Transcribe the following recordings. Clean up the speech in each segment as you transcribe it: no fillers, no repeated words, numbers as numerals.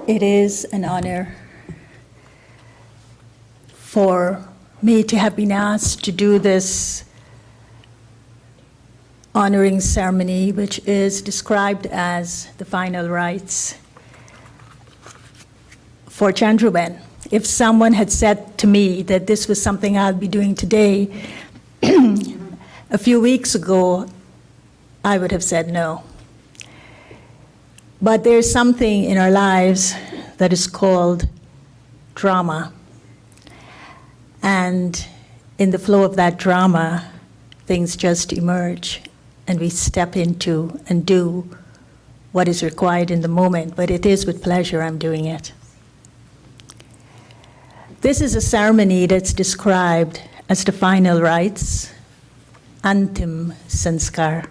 It is an honor for me to have been asked to do this honoring ceremony, which is described as the final rites for Chandru. If someone had said to me that this was something I'll be doing today, a few weeks ago, I would have said no. But there's something in our lives that is called drama. And in the flow of that drama, things just emerge, and we step into and do what is required in the moment. But it is with pleasure I'm doing it. This is a ceremony that's described as the final rites, Antim Sanskar.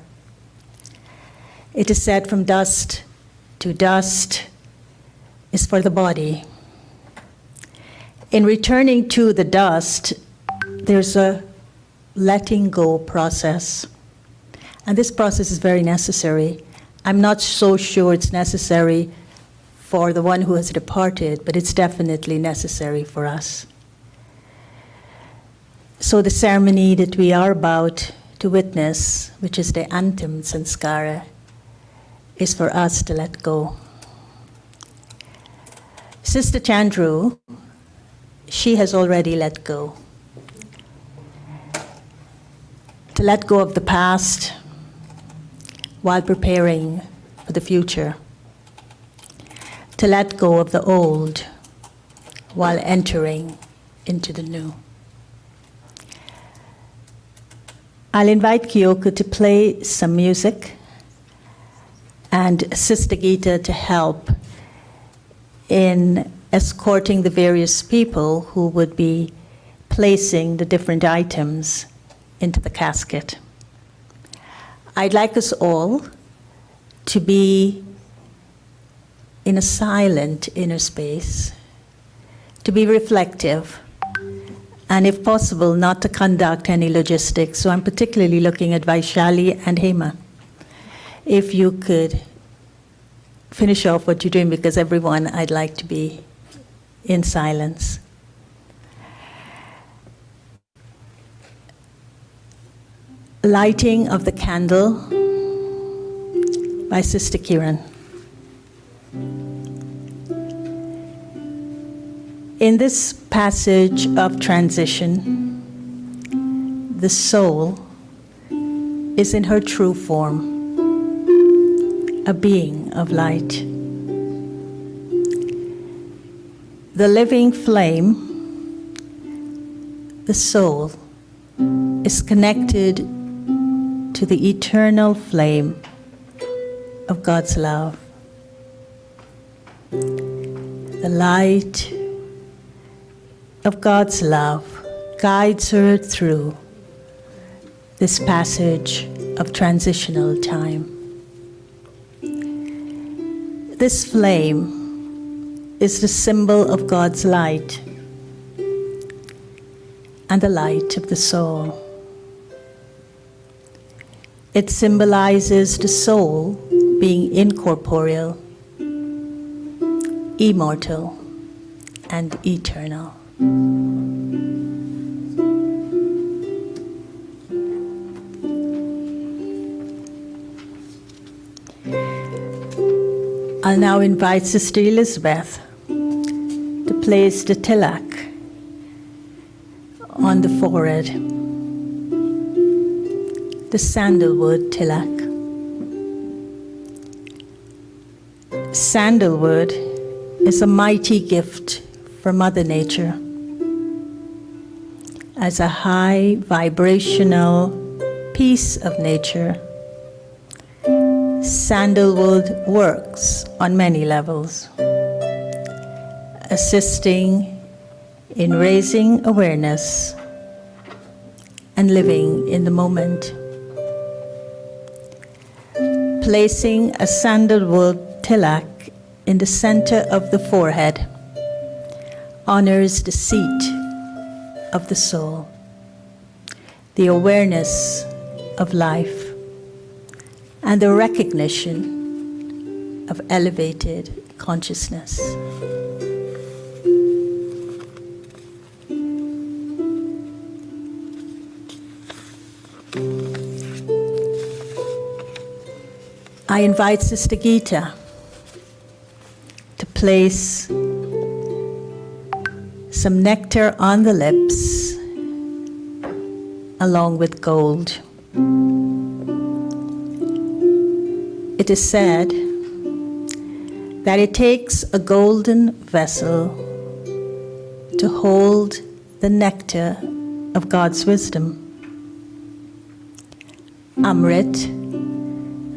It is said from dust to dust is for the body. In returning to the dust, there's a letting go process. And this process is very necessary. I'm not so sure it's necessary for the one who has departed, but it's definitely necessary for us. So the ceremony that we are about to witness, which is the Antim Sanskara, is for us to let go. Sister Chandru, she has already let go. To let go of the past while preparing for the future. To let go of the old while entering into the new. I'll invite Kyoko to play some music and Sister Gita to help in escorting the various people who would be placing the different items into the casket. I'd like us all to be in a silent inner space, to be reflective, and if possible, not to conduct any logistics. So I'm particularly looking at Vaishali and Hema. If you could finish off what you're doing, because everyone, I'd like to be in silence. Lighting of the candle by Sister Kiran. In this passage of transition, the soul is in her true form, a being of light. The living flame, the soul, is connected to the eternal flame of God's love. The light of God's love guides her through this passage of transitional time. This flame is the symbol of God's light and the light of the soul. It symbolizes the soul being incorporeal, immortal, and eternal. I'll now invite Sister Elizabeth to place the tilak on the forehead, the sandalwood tilak. Sandalwood is a mighty gift for Mother Nature. As a high vibrational piece of nature, sandalwood works on many levels, assisting in raising awareness and living in the moment. Placing a sandalwood tilak in the center of the forehead honors the seat of the soul, the awareness of life, and the recognition of elevated consciousness. I invite Sister Gita to place some nectar on the lips along with gold. It is said that it takes a golden vessel to hold the nectar of God's wisdom. Amrit,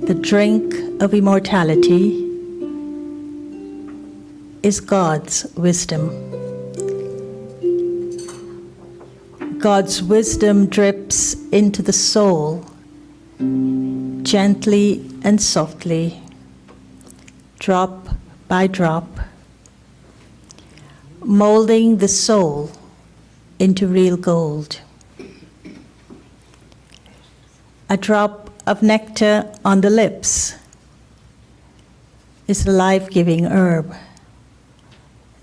the drink of immortality, is God's wisdom. God's wisdom drips into the soul gently and softly, drop by drop, molding the soul into real gold. A drop of nectar on the lips is a life-giving herb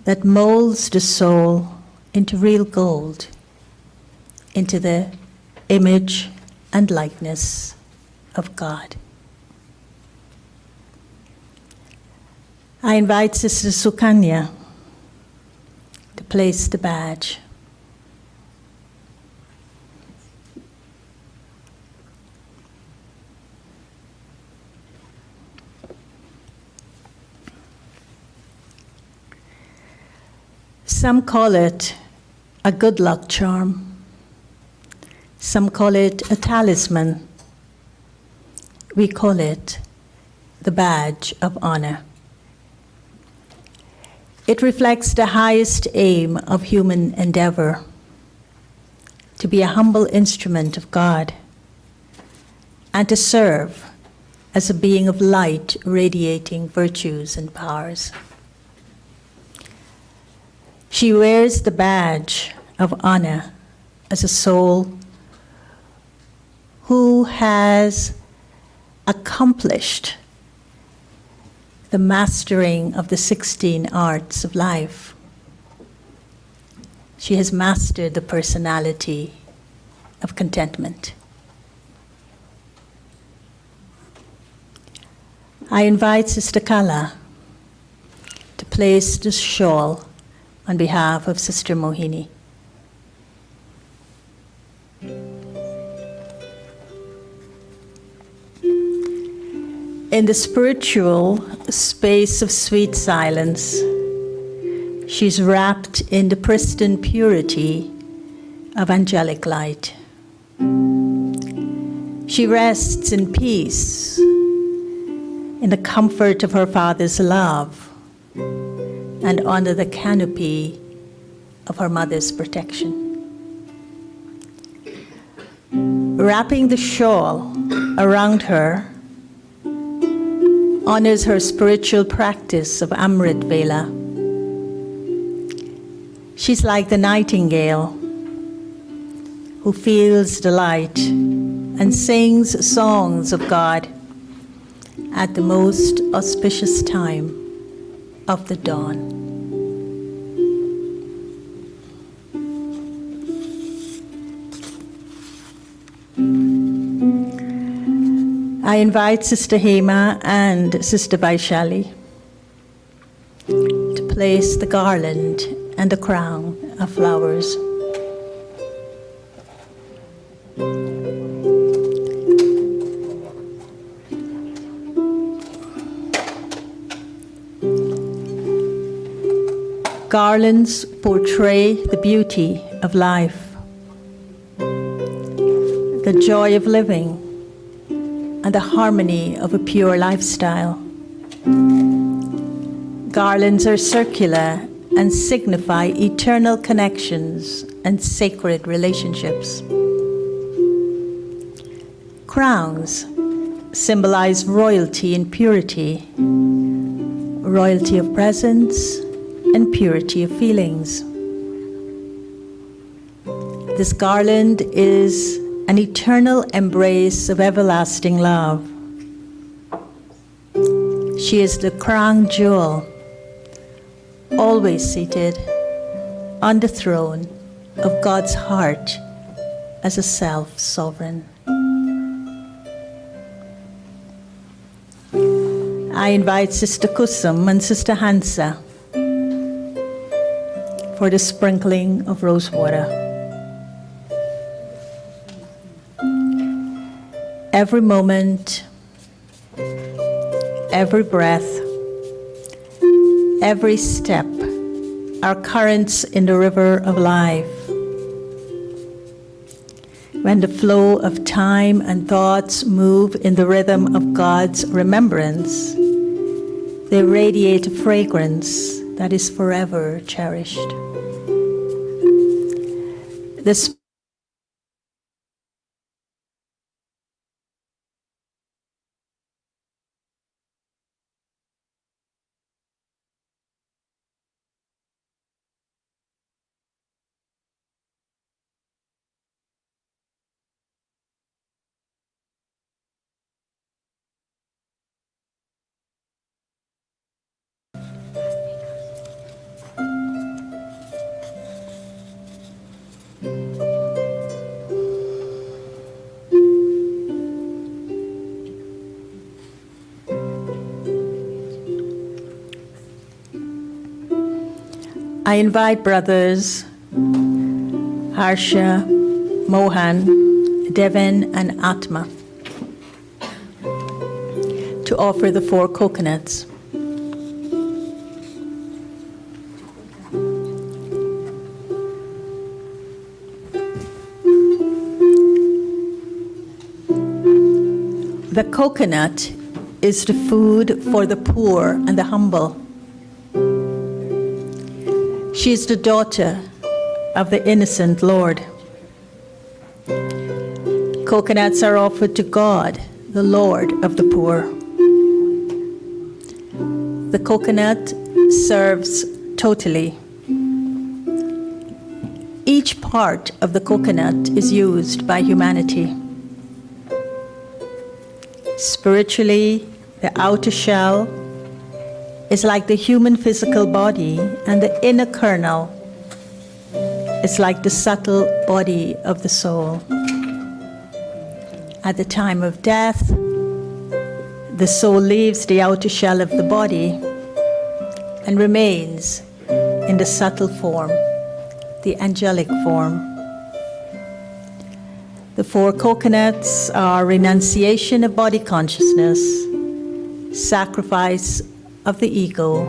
that molds the soul into real gold, into the image and likeness of God. I invite Sister Sukanya to place the badge. Some call it a good luck charm. Some call it a talisman. We call it the badge of honor. It reflects the highest aim of human endeavor, to be a humble instrument of God and to serve as a being of light radiating virtues and powers. She wears the badge of honor as a soul who has accomplished the mastering of the 16 arts of life. She has mastered the personality of contentment. I invite Sister Kala to place the shawl on behalf of Sister Mohini. In the spiritual space of sweet silence, she's wrapped in the pristine purity of angelic light. She rests in peace, in the comfort of her Father's love, and under the canopy of her mother's protection. Wrapping the shawl around her honors her spiritual practice of Amrit Vela. She's like the nightingale who feels the light and sings songs of God at the most auspicious time of the dawn. I invite Sister Hema and Sister Vaishali to place the garland and the crown of flowers. Garlands portray the beauty of life, the joy of living, and the harmony of a pure lifestyle. Garlands are circular and signify eternal connections and sacred relationships. Crowns symbolize royalty and purity, royalty of presence and purity of feelings. This garland is an eternal embrace of everlasting love. She is the crown jewel always seated on the throne of God's heart as a self-sovereign. I invite Sister Kusum and Sister Hansa for the sprinkling of rose water. Every moment, every breath, every step are currents in the river of life. When the flow of time and thoughts move in the rhythm of God's remembrance, they radiate a fragrance that is forever cherished. This I invite brothers Harsha, Mohan, Devin, and Atma to offer the 4 coconuts. The coconut is the food for the poor and the humble. She is the daughter of the innocent Lord. Coconuts are offered to God, the Lord of the poor. The coconut serves totally. Each part of the coconut is used by humanity. Spiritually, the outer shell is like the human physical body, and the inner kernel is like the subtle body of the soul. At the time of death, the soul leaves the outer shell of the body and remains in the subtle form, the angelic form. The 4 coconuts are renunciation of body consciousness, sacrifice of the ego,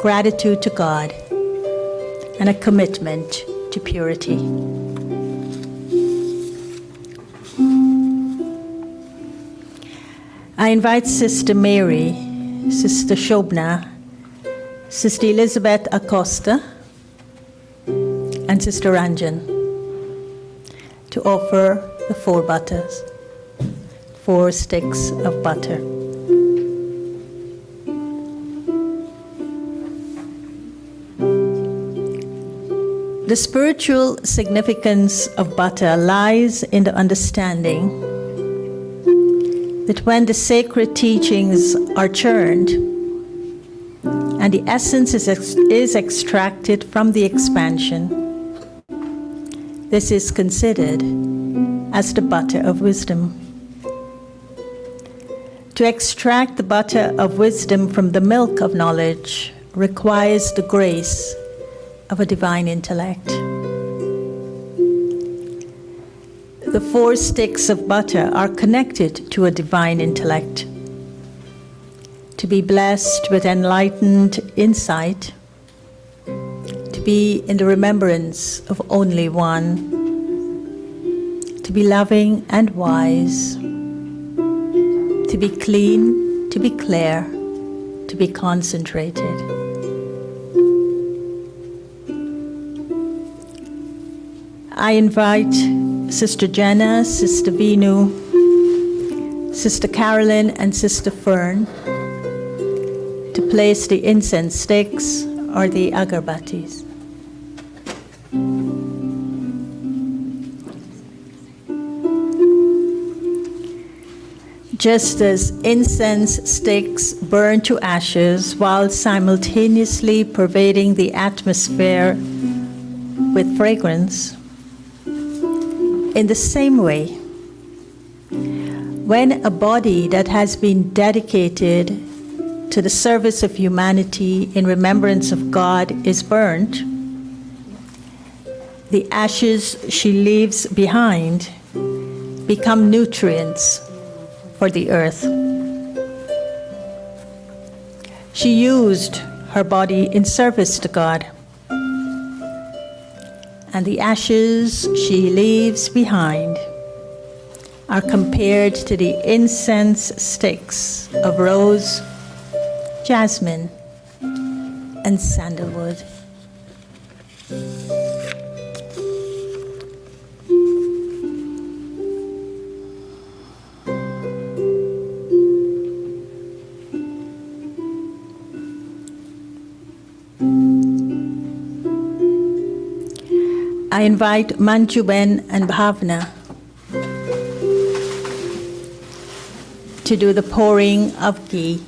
gratitude to God, and a commitment to purity. I invite Sister Mary, Sister Shobna, Sister Elizabeth Acosta, and Sister Ranjan to offer the 4 butters, 4 sticks of butter. The spiritual significance of butter lies in the understanding that when the sacred teachings are churned and the essence is extracted from the expansion, this is considered as the butter of wisdom. To extract the butter of wisdom from the milk of knowledge requires the grace of a divine intellect. The 4 sticks of butter are connected to a divine intellect. To be blessed with enlightened insight, to be in the remembrance of only one, to be loving and wise, to be clean, to be clear, to be concentrated. I invite Sister Jenna, Sister Vinu, Sister Carolyn, and Sister Fern to place the incense sticks or the agarbattis. just as incense sticks burn to ashes while simultaneously pervading the atmosphere with fragrance, in the same way, when a body that has been dedicated to the service of humanity in remembrance of God is burnt, the ashes she leaves behind become nutrients for the earth. She used her body in service to God, and the ashes she leaves behind are compared to the incense sticks of rose, jasmine, and sandalwood. I invite Manjuben and Bhavna to do the pouring of ghee.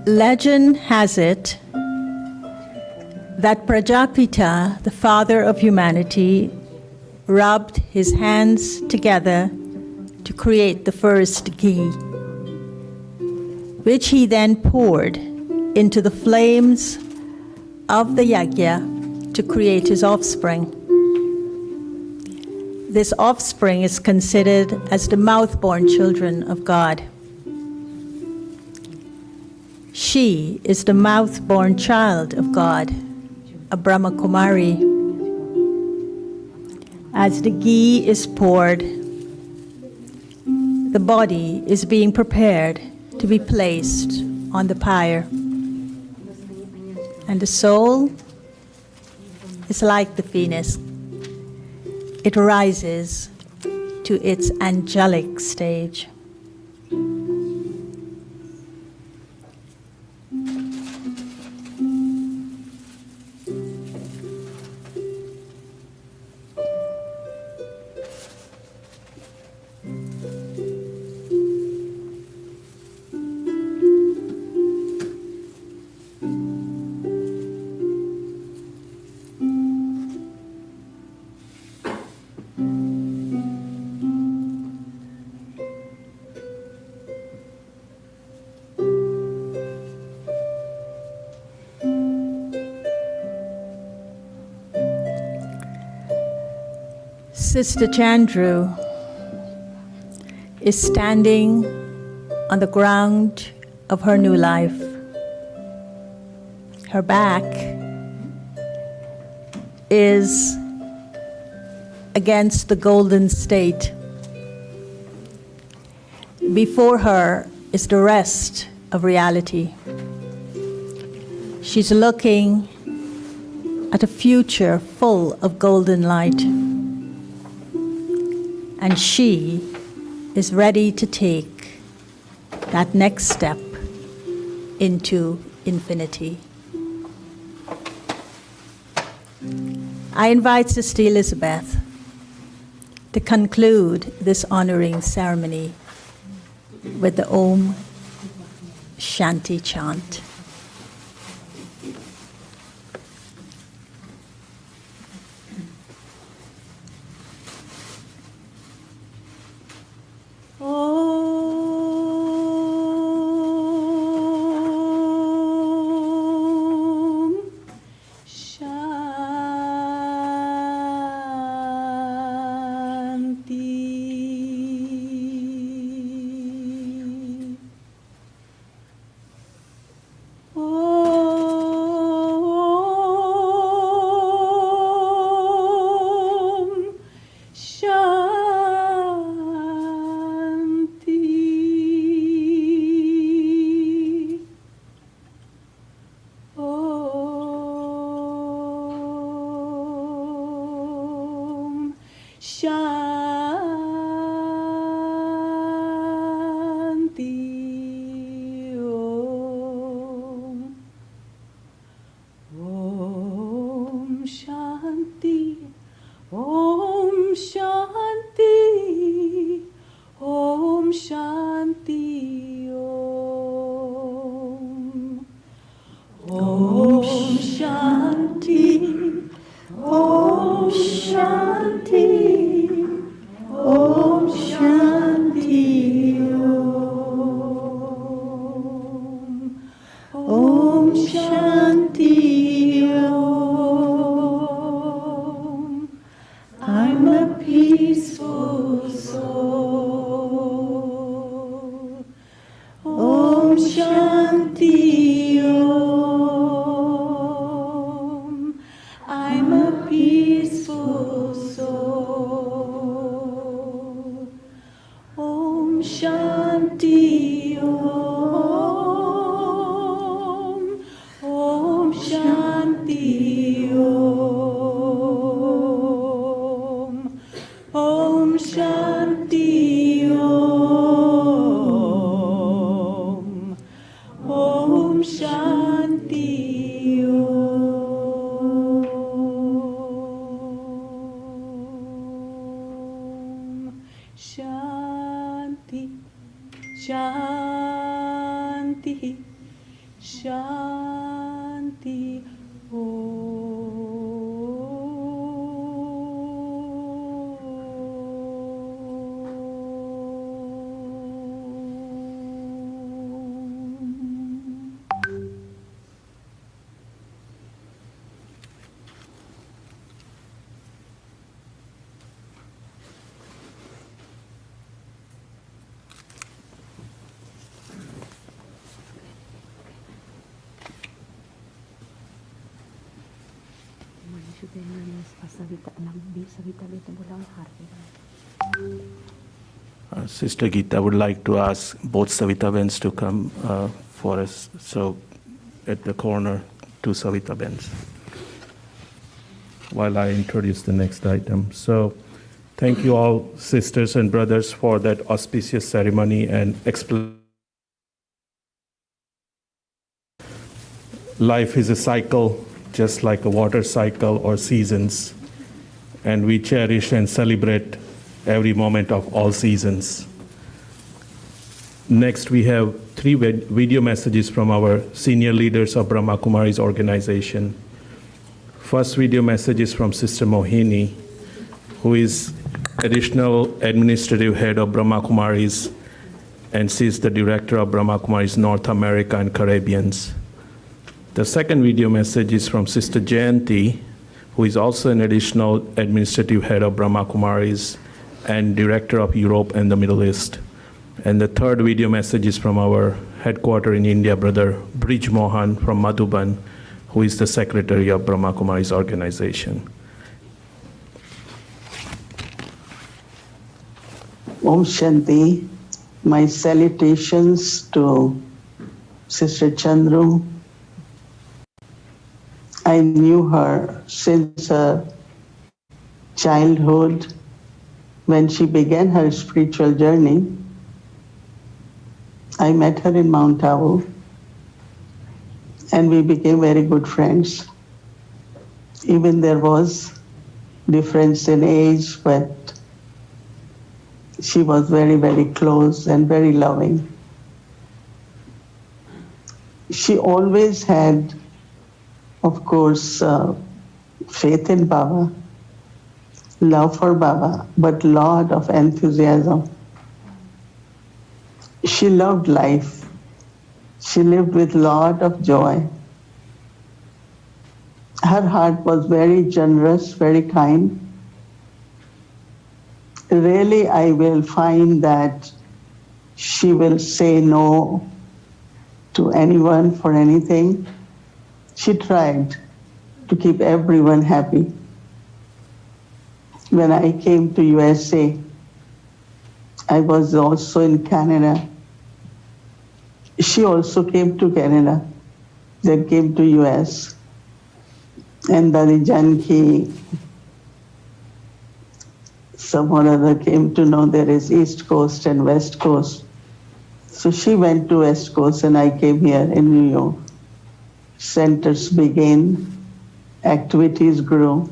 Legend has it that Prajapita, the father of humanity, rubbed his hands together to create the first ghee, which he then poured into the flames of the yajna to create his offspring. This offspring is considered as the mouth-born children of God. She is the mouth-born child of God, a Brahma Kumari. As the ghee is poured, the body is being prepared to be placed on the pyre. And the soul is like the phoenix. It rises to its angelic stage. Sister Chandru is standing on the ground of her new life. Her back is against the golden state. Before her is the rest of reality. She's looking at a future full of golden light. And she is ready to take that next step into infinity. I invite Sister Elizabeth to conclude this honoring ceremony with the Om Shanti chant. Shanti Om. Om Shanti. Om Shanti. Om Shanti Om. Om Shanti. Om Shanti. Om Shanti Om. Om Shanti Om. I'm a peaceful soul. Om Shanti Om. I'm a peaceful soul. Om Shanti Om. Om Shanti Om. Om Shanti Om. Om Shanti Om. Shanti. Shanti. Shanti. Sister Geeta would like to ask both Savita Bens to come for us. So at the corner, two Savita Bens. While I introduce the next item. So thank you all, sisters and brothers, for that auspicious ceremony and Life is a cycle, just like a water cycle or seasons. And we cherish and celebrate every moment of all seasons. Next, we have 3 video messages from our senior leaders of Brahma Kumaris organization. First video message is from Sister Mohini, who is additional administrative head of Brahma Kumaris, and she's the director of Brahma Kumaris North America and Caribbeans. The second video message is from Sister Jayanti, who is also an additional administrative head of Brahma Kumaris and director of Europe and the Middle East. And the third video message is from our headquarters in India, Brother Brij Mohan from Madhuban, who is the secretary of Brahma Kumaris organization. Om Shanti. My salutations to Sister Chandru. I knew her since her childhood when she began her spiritual journey. I met her in Mount Abu and we became very good friends. Even there was difference in age, but she was very, very close and very loving. She always had, of course, faith in Baba, love for Baba, but lot of enthusiasm. She loved life. She lived with lot of joy. Her heart was very generous, very kind. Really, I will find that she will say no to anyone for anything. She tried to keep everyone happy. When I came to USA, I was also in Canada. She also came to Canada, then came to US. And Dadi Janki some or other came to know there is East Coast and West Coast. So she went to West Coast and I came here in New York. Centers began, activities grew,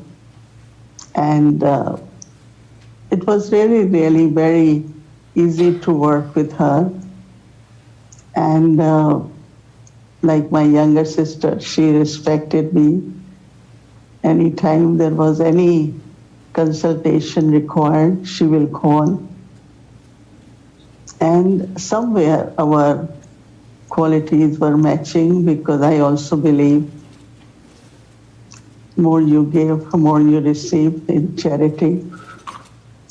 and it was really, really very easy to work with her. And like my younger sister, she respected me. Anytime there was any consultation required, she will call. And somewhere our qualities were matching, because I also believe more you give, more you receive in charity.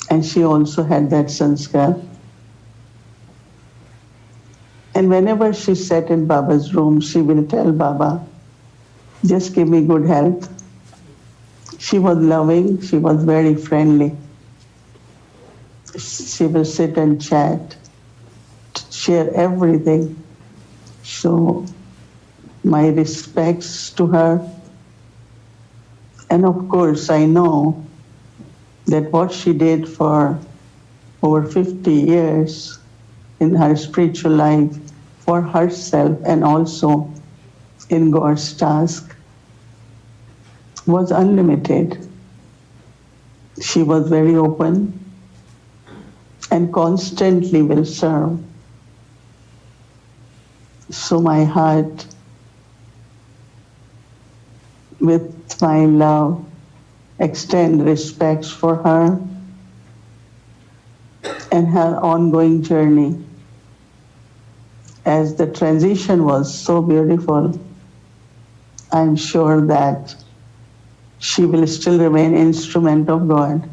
And she also had that sanskar. And whenever she sat in Baba's room, she will tell Baba, just give me good health. She was loving, she was very friendly. She will sit and chat, share everything. So my respects to her. And of course, I know that what she did for over 50 years in her spiritual life for herself and also in God's task was unlimited. She was very open and constantly will serve. So my heart, with my love, extend respects for her and her ongoing journey. As the transition was so beautiful, I'm sure that she will still remain instrument of God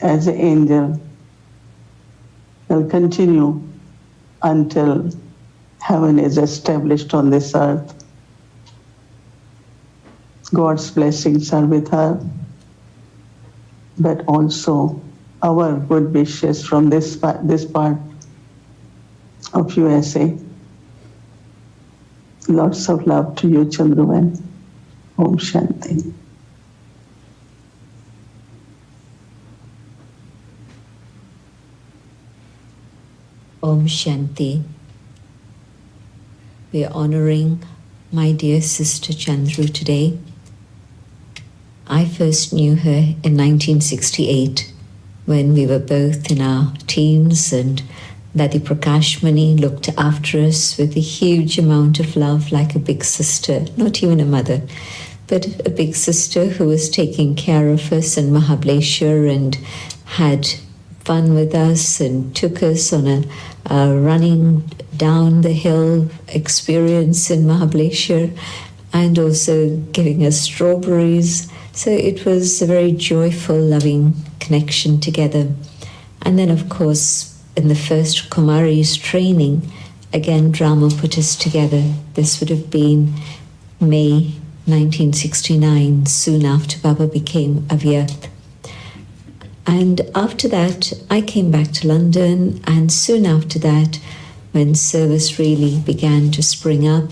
as an angel. Will continue until heaven is established on this earth. God's blessings are with her, but also our good wishes from this part of USA. Lots of love to you, Chandru, and Om Shanti. Om Shanti. We are honoring my dear sister Chandru today. I first knew her in 1968 when we were both in our teens, and Dadi Prakashmani looked after us with a huge amount of love, like a big sister, not even a mother, but a big sister who was taking care of us in Mahabaleshwar and had fun with us and took us on a running down the hill experience in Mahabaleshwar, and also giving us strawberries. So it was a very joyful, loving connection together. And then, of course, in the first Kumaris training, again, drama put us together. This would have been May 1969, soon after Baba became Avyakt. And after that, I came back to London, and soon after that, when service really began to spring up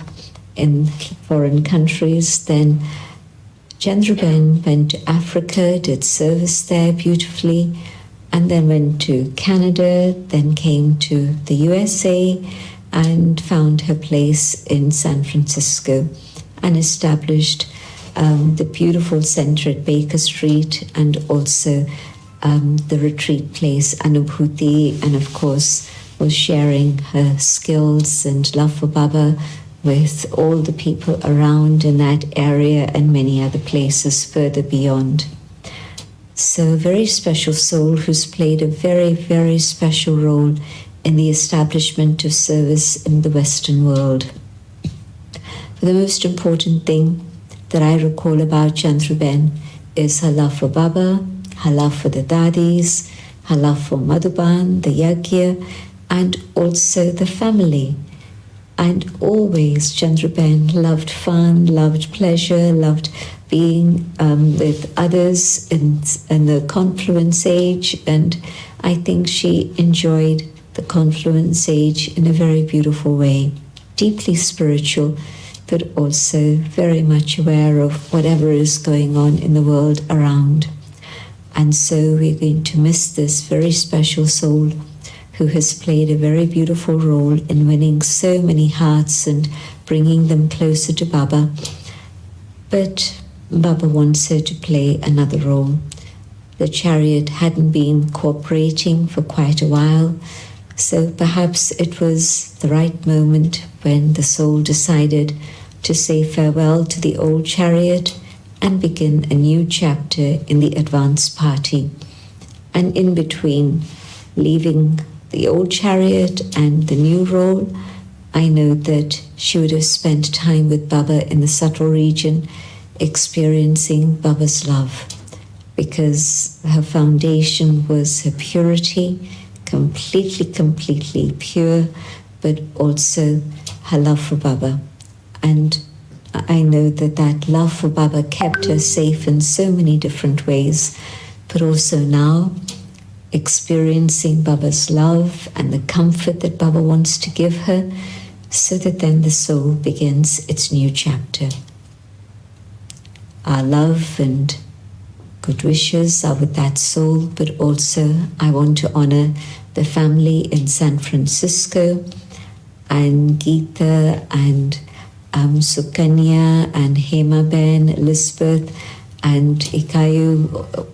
in foreign countries, then Chandru went to Africa, did service there beautifully, and then went to Canada, then came to the USA, and found her place in San Francisco, and established the beautiful center at Baker Street, and also the retreat place Anubhuti, and of course was sharing her skills and love for Baba with all the people around in that area and many other places further beyond. So a very special soul who's played a very, very special role in the establishment of service in the Western world. But the most important thing that I recall about Chandru is her love for Baba, her love for the Dadis, her love for Madhuban, the Yagya, and also the family. And always Chandru loved fun, loved pleasure, loved being with others in the confluence age, and I think she enjoyed the confluence age in a very beautiful way, deeply spiritual, but also very much aware of whatever is going on in the world around. And so we're going to miss this very special soul who has played a very beautiful role in winning so many hearts and bringing them closer to Baba. But Baba wants her to play another role. The chariot hadn't been cooperating for quite a while, so perhaps it was the right moment when the soul decided to say farewell to the old chariot and begin a new chapter in the advance party. And in between leaving the old chariot and the new role, I know that she would have spent time with Baba in the subtle region, experiencing Baba's love, because her foundation was her purity, completely pure, but also her love for Baba. And I know that that love for Baba kept her safe in so many different ways, but also now, experiencing Baba's love and the comfort that Baba wants to give her, so that then the soul begins its new chapter. Our love and good wishes are with that soul, but also I want to honor the family in San Francisco, and Geeta and Sukanya and Hema Ben, Elizabeth and Ikayu,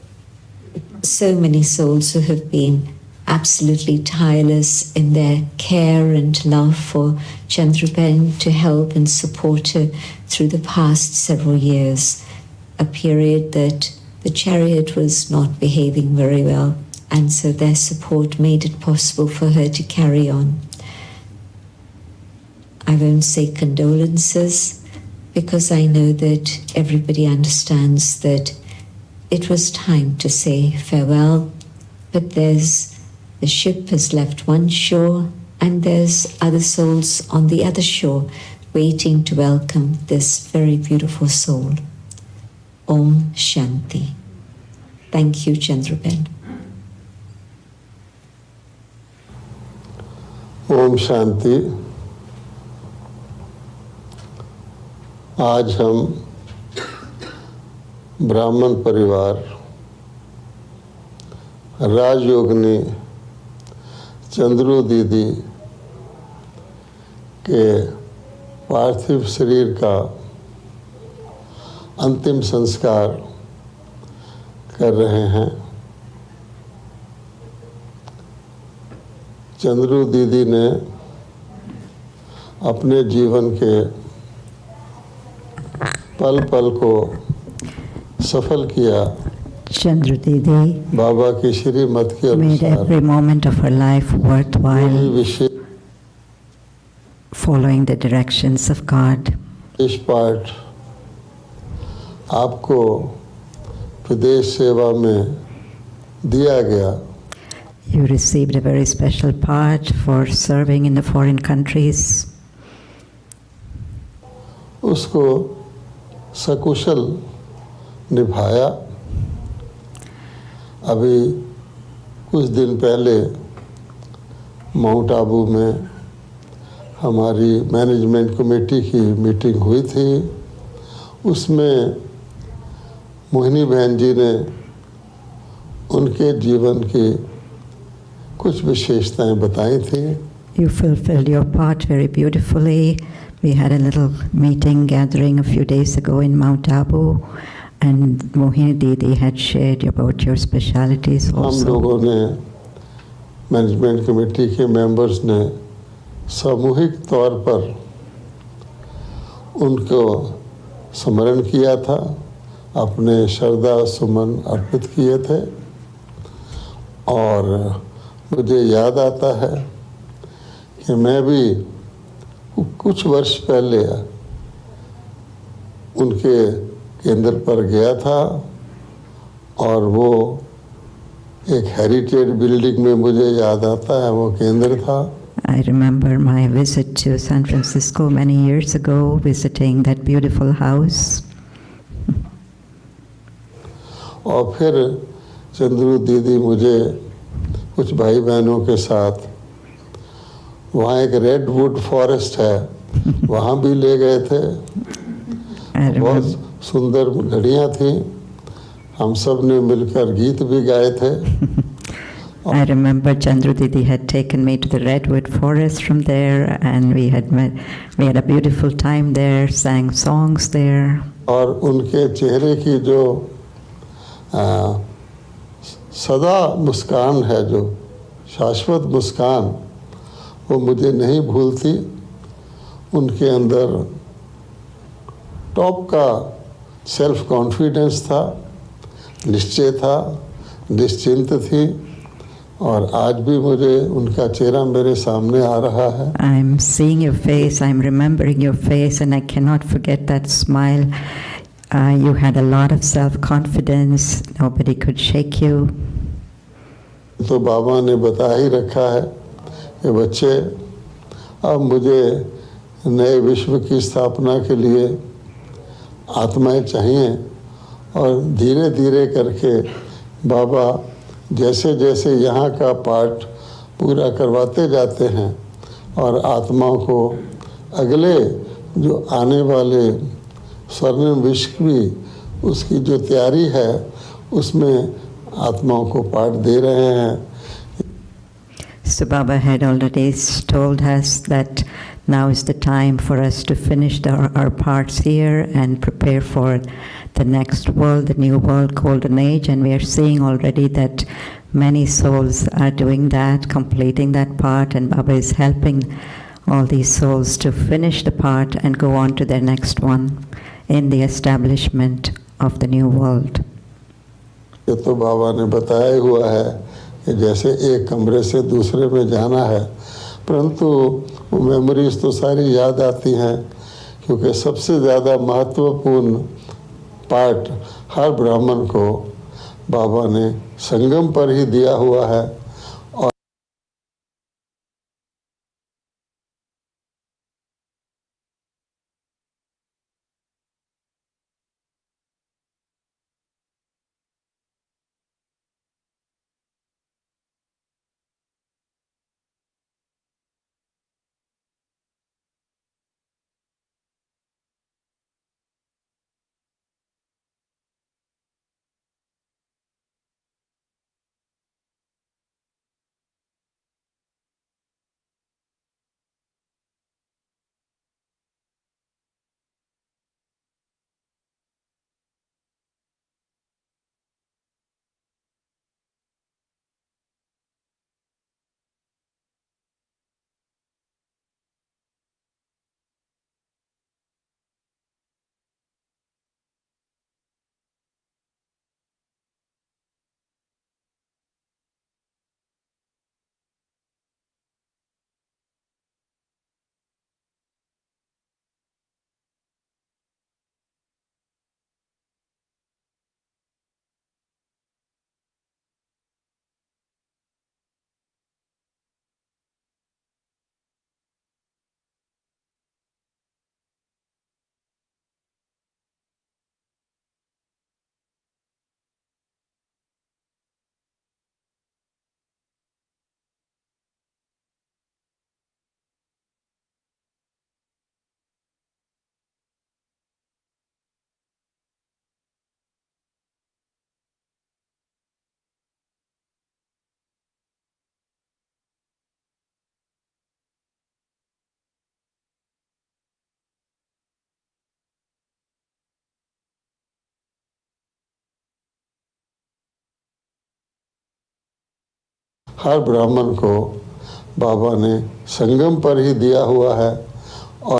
so many souls who have been absolutely tireless in their care and love for Chandru to help and support her through the past several years, a period that the chariot was not behaving very well, and so their support made it possible for her to carry on. I won't say condolences, because I know that everybody understands that it was time to say farewell, but the ship has left one shore and there's other souls on the other shore waiting to welcome this very beautiful soul. Om Shanti. Thank you, Chandru. Om Shanti. आज हम ब्राह्मण परिवार राजयोगिनी चंद्रू दीदी के पार्थिव शरीर का अंतिम संस्कार कर रहे हैं। चंद्रू दीदी ने अपने जीवन के पल पल को सफल किया। Chandru Didi बाबा की श्रीमत के made every moment of her life worthwhile, following the directions of God. इस पाठ आपको विदेश सेवा में दिया गया। You received a very special part for serving in the foreign countries. उसको सकुशल निभाया। अभी कुछ दिन पहले माउंट आबू में हमारी मैनेजमेंट कमेटी की मीटिंग हुई थी। उसमें मोहिनी बहन जी ने उनके जीवन की कुछ विशेषताएं बताई थी। You fulfilled your part very beautifully. We had a little meeting gathering a few days ago in Mount Abu, and Mohini Didi had shared about your specialities also. हम लोगों ने मैनेजमेंट कमेटी के मेंबर्स ने सामूहिक तौर पर उनको स्मरण किया था, अपने श्रद्धा सुमन अर्पित किए थे। और मुझे याद आता है कि मैं भी कुछ वर्ष पहले उनके केंद्र पर गया था, और वो एक हेरिटेज बिल्डिंग में मुझे याद आता है वो केंद्र था। I remember my visit to San Francisco many years ago, visiting that beautiful house. और फिर चंद्रू दीदी मुझे कुछ भाई बहनों के साथ वहाँ एक रेडवुड फॉरेस्ट है, वहाँ भी ले गए थे। बहुत सुंदर घड़ियाँ थी। हम सब ने मिलकर गीत भी गाए थे। I remember Chandru Didi had taken me to the redwood forest from there, and we had a beautiful time there, sang songs there. और उनके चेहरे की जो सदा मुस्कान है, जो शाश्वत मुस्कान, वो मुझे नहीं भूलती। उनके अंदर टॉप का सेल्फ कॉन्फिडेंस था, निश्चय था, निश्चिंत थी, और आज भी मुझे उनका चेहरा मेरे सामने आ रहा है। I'm seeing your face, I'm remembering your face, and I cannot forget that smile. You had a lot of self-confidence, nobody could shake you. तो बाबा ने बता ही रखा है कि बच्चे, अब मुझे नए विश्व की स्थापना के लिए आत्माएं चाहिए, और धीरे धीरे करके बाबा जैसे जैसे यहाँ का पाठ पूरा करवाते जाते हैं और आत्माओं को अगले जो आने वाले स्वर्णिम विश्व भी उसकी जो तैयारी है उसमें आत्माओं को पाठ दे रहे हैं। So Baba had already told us that now is the time for us to finish our parts here and prepare for the next world, the new world, golden age, and we are seeing already that many souls are doing that, completing that part, and Baba is helping all these souls to finish the part and go on to their next one in the establishment of the new world. ये तो बाबा ने बताया हुआ है कि जैसे एक कमरे से दूसरे में जाना है, परंतु वो मेमोरीज तो सारी याद आती हैं, क्योंकि सबसे ज़्यादा महत्वपूर्ण पार्ट हर ब्राह्मण को बाबा ने संगम पर ही दिया हुआ है। और हर ब्राह्मण को बाबा ने संगम पर ही दिया हुआ है। और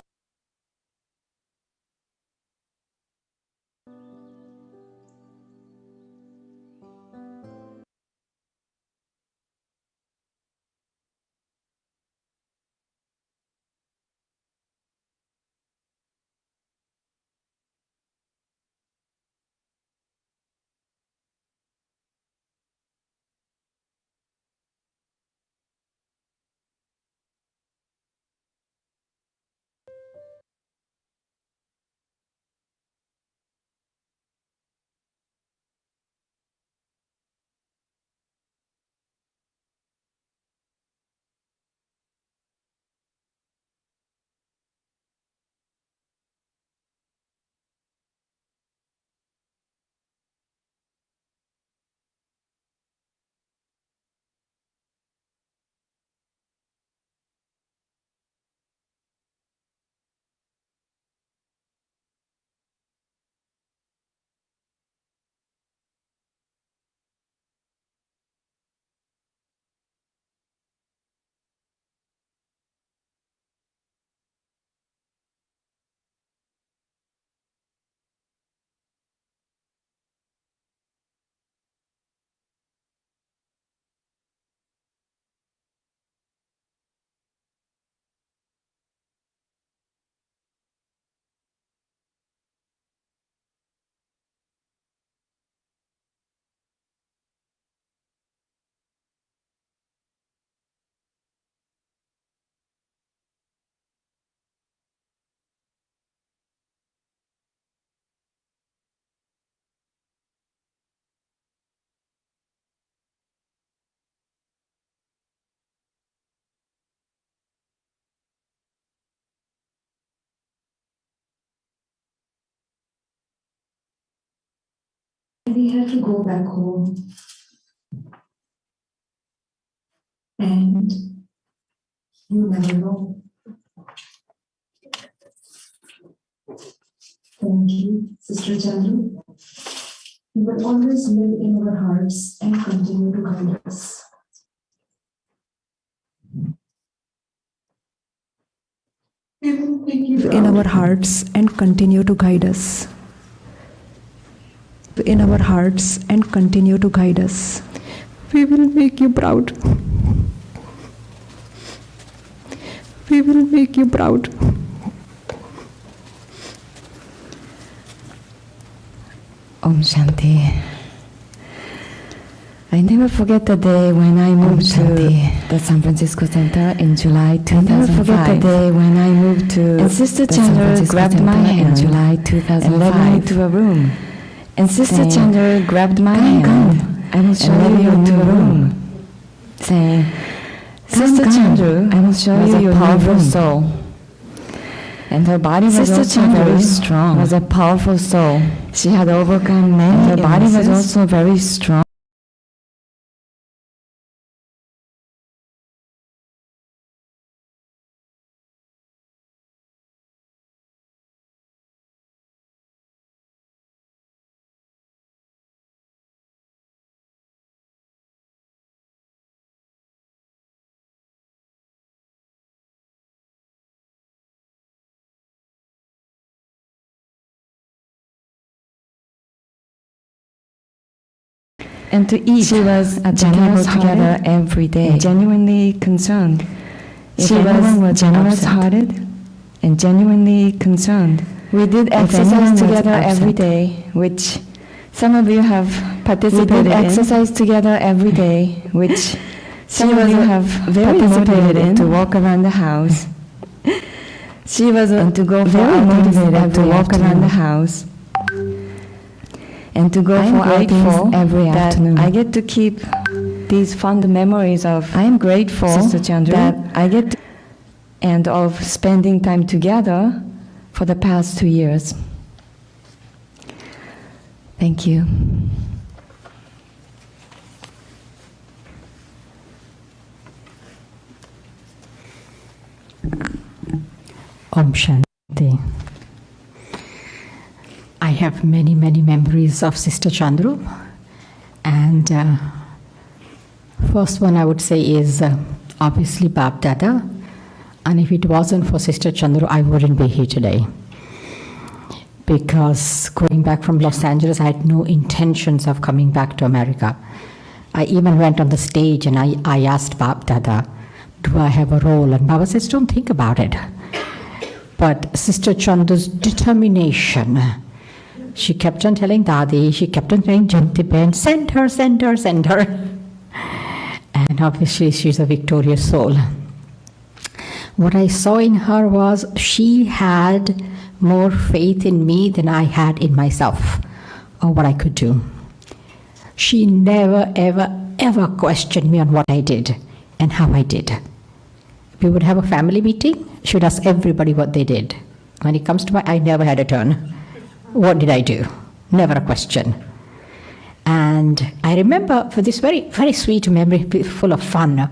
we had to go back home. And you never know. Thank you, Sister Chandru. You will always live in our hearts and continue to guide us. We will make you in our hearts and continue to guide us. In our hearts and continue to guide us. We will make you proud. We will make you proud. Om Shanti. I never forget the day when I moved to the San Francisco Center in July 2005. I never forget the day when I moved to and Sister Chandru grabbed my hand in July 2005 and led me to a room. And Sister Chandru grabbed my hand. I will show you into a room. Saying, Sister Chandru, I will show you your powerful soul. And her body was also very strong. Was a powerful soul. She had overcome many illnesses. Her body was also very strong. And to eat, she was at the table together every day, genuinely concerned. She was generous-hearted and genuinely concerned. We did exercise together every day, which some of you have participated in. We did exercise together every day, which some of you have participated in, to walk around the house. She was to go very motivated to walk around the house. And to go for outings every afternoon. I get to keep these fond memories of I am grateful, Sister Chandru, that I get to, and of spending time together for the past 2 years. Thank you. Om Shanti. I have many, many memories of Sister Chandru. And first one I would say is obviously Bap Dada. And if it wasn't for Sister Chandru, I wouldn't be here today. Because going back from Los Angeles, I had no intentions of coming back to America. I even went on the stage and I asked Bap Dada, do I have a role? And Baba says, don't think about it. But Sister Chandru's determination, she kept on telling Dadi, she kept on saying Janti Ben, send her, send her, send her. And obviously she's a victorious soul. What I saw in her was she had more faith in me than I had in myself or what I could do. She never, ever, ever questioned me on what I did and how I did. We would have a family meeting, she would ask everybody what they did. When it comes to I never had a turn. What did I do? Never a question. And I remember for this very, very sweet memory, full of fun,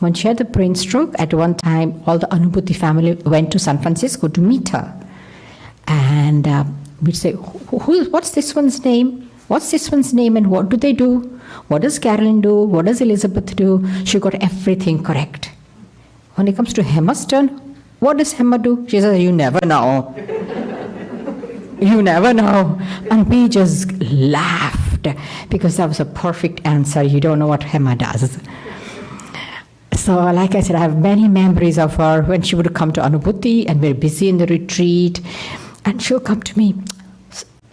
when she had the brain stroke, at one time, all the Anubhuti family went to San Francisco to meet her. And we'd say, what's this one's name? What's this one's name and what do they do? What does Carolyn do? What does Elizabeth do? She got everything correct. When it comes to Hema's turn, what does Hema do? She says, you never know. You never know. And we just laughed because that was a perfect answer. You don't know what Hema does. So like I said, I have many memories of her when she would come to Anubhuti and we're busy in the retreat. And she'll come to me,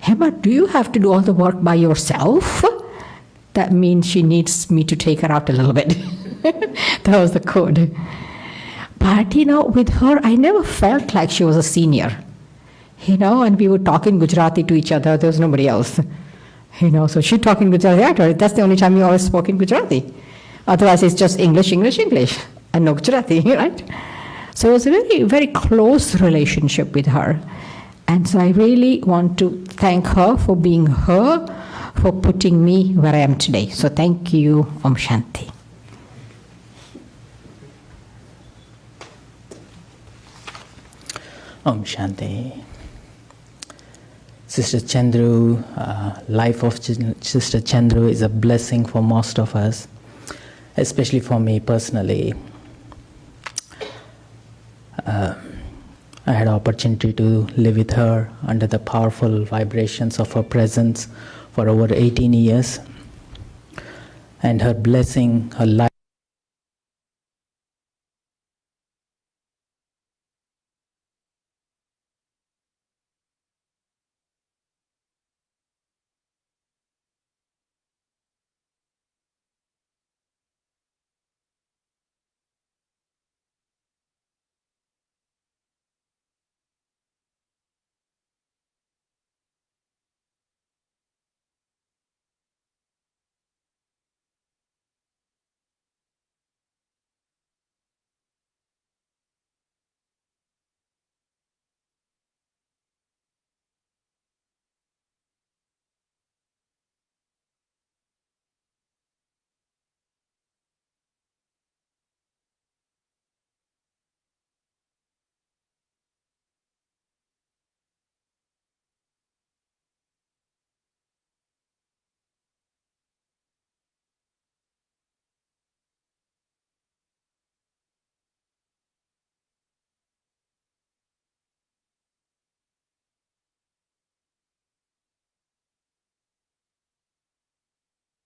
Hema, do you have to do all the work by yourself? That means she needs me to take her out a little bit. That was the code. But, with her, I never felt like she was a senior. And we would talk in Gujarati to each other. There was nobody else. So she'd talk in Gujarati. That's the only time we always spoke in Gujarati. Otherwise, it's just English, English, English, and no Gujarati, right? So it was a very, very close relationship with her. And so I really want to thank her for being her, for putting me where I am today. So thank you. Om Shanti. Om Shanti. Sister Chandru, life of Sister Chandru is a blessing for most of us, especially for me personally. I had opportunity to live with her under the powerful vibrations of her presence for over 18 years, and her blessing, her life.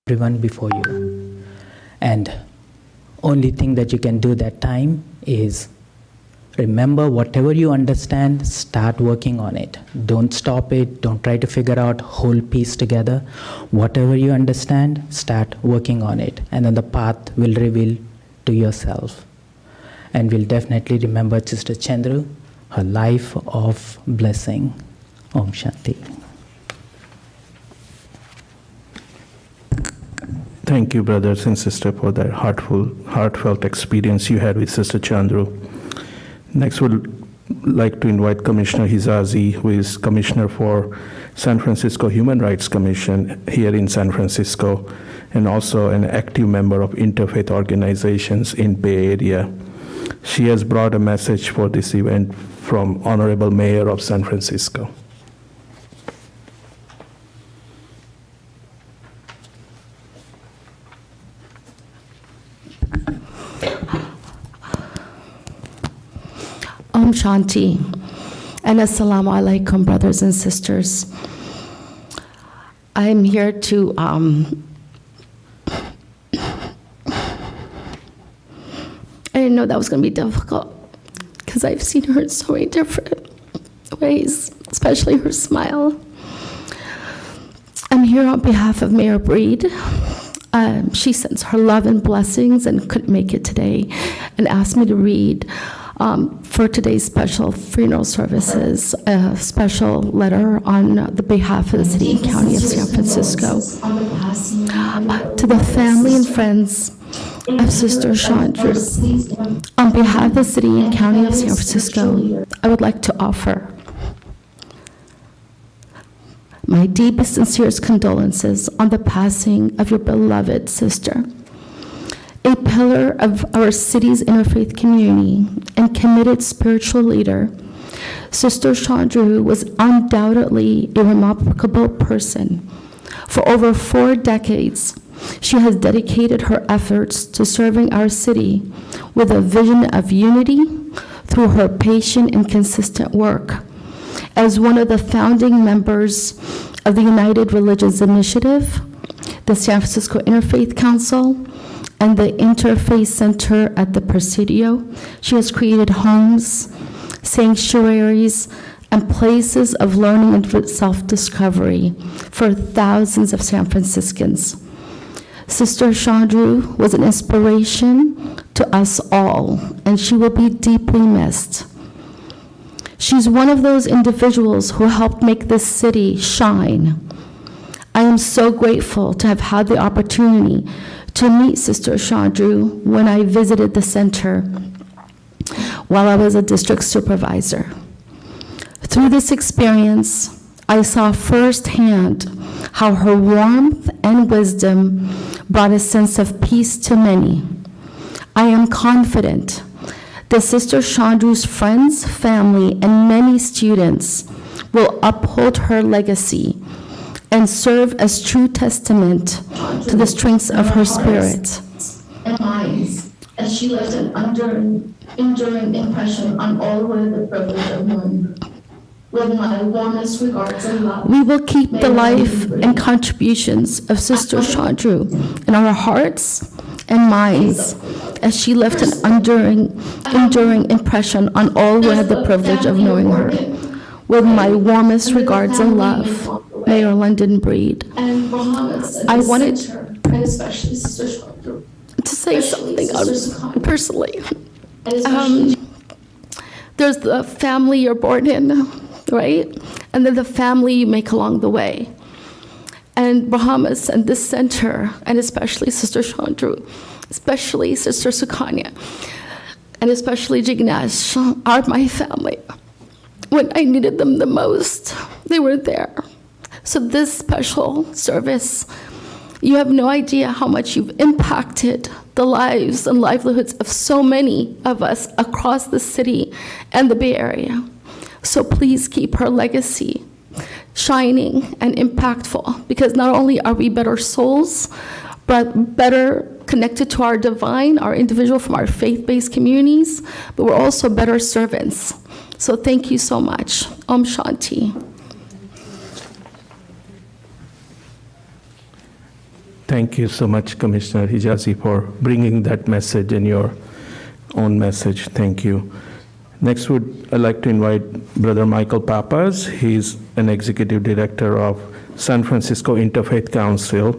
Everyone before you, and only thing that you can do that time is remember whatever you understand, start working on it. Don't stop it, don't try to figure out whole piece together. Whatever you understand, start working on it, and then the path will reveal to yourself. And we'll definitely remember Sister Chandru, her life of blessing. Om Shanti. Thank you, brothers and sisters, for that heartfelt experience you had with Sister Chandru. Next, we'd like to invite Commissioner Hizazi, who is Commissioner for San Francisco Human Rights Commission here in San Francisco, and also an active member of Interfaith organizations in Bay Area. She has brought a message for this event from Honorable Mayor of San Francisco. Om Shanti and Assalamu Alaikum, brothers and sisters. I'm here to I didn't know that was going to be difficult because I've seen her in so many different ways, especially her smile. I'm here on behalf of Mayor Breed. She sends her love and blessings and couldn't make it today, and asked me to read for today's special funeral services, a special letter on the behalf of the city and county of San Francisco. To the family and friends of Sister Chandru, on behalf of the city and county of San Francisco, I would like to offer my deepest, sincerest condolences on the passing of your beloved sister. A pillar of our city's interfaith community and committed spiritual leader, Sister Chandru was undoubtedly a remarkable person. For over 4 decades, she has dedicated her efforts to serving our city with a vision of unity through her patient and consistent work. As one of the founding members of the United Religions Initiative, the San Francisco Interfaith Council, and the Interfaith Center at the Presidio, she has created homes, sanctuaries, and places of learning and self-discovery for thousands of San Franciscans. Sister Chandru was an inspiration to us all, and she will be deeply missed. She's one of those individuals who helped make this city shine. I am so grateful to have had the opportunity to meet Sister Chandru when I visited the center while I was a district supervisor. Through this experience, I saw firsthand how her warmth and wisdom brought a sense of peace to many. I am confident that Sister Chandru's friends, family, and many students will uphold her legacy and serve as true testament to the strength of her spirit. And minds, as she left an enduring impression on all who had the privilege of knowing her. With my warmest regards and love. We will keep the life and contributions of Sister Chandru in our hearts and minds as she left an enduring impression on all who had the privilege of knowing her. With my warmest regards and love, may our London breed. I wanted especially Sister Chandru, to say something personally. There's the family you're born in, right? And then the family you make along the way. And Brahmas and this center, and especially Sister Chandru, especially Sister Sukanya, and especially Jignesh are my family. When I needed them the most, they were there. So this special service, you have no idea how much you've impacted the lives and livelihoods of so many of us across the city and the Bay Area. So please keep her legacy shining and impactful, because not only are we better souls, but better connected to our divine, our individual from our faith-based communities, but we're also better servants. So thank you so much. Om Shanti. Thank you so much, Commissioner Hijazi, for bringing that message and your own message. Thank you. Next, I'd like to invite Brother Michael Papas. He's an executive director of San Francisco Interfaith Council,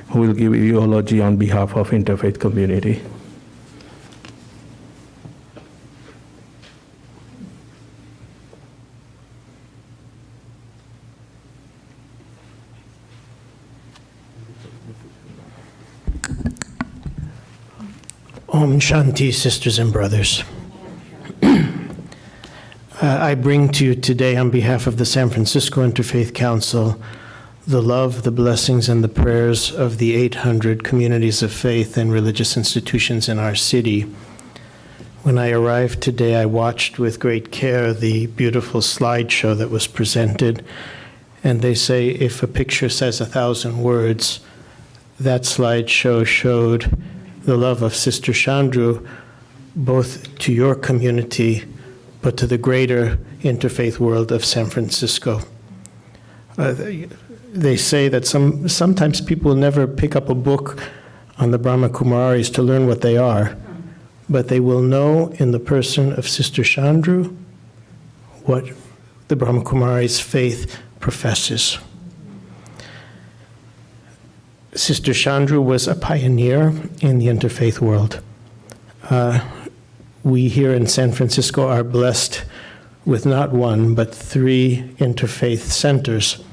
who will give eulogy on behalf of Interfaith community. Om Shanti, sisters and brothers. I bring to you today, on behalf of the San Francisco Interfaith Council, the love, the blessings, and the prayers of the 800 communities of faith and religious institutions in our city. When I arrived today, I watched with great care the beautiful slideshow that was presented, and they say if a picture says 1,000 words, that slideshow showed the love of Sister Chandru, both to your community, but to the greater interfaith world of San Francisco. They say that sometimes people never pick up a book on the Brahma Kumaris to learn what they are, but they will know in the person of Sister Chandru what the Brahma Kumaris faith professes. Sister Chandru was a pioneer in the interfaith world. We here in San Francisco are blessed with not one, but 3 interfaith centers.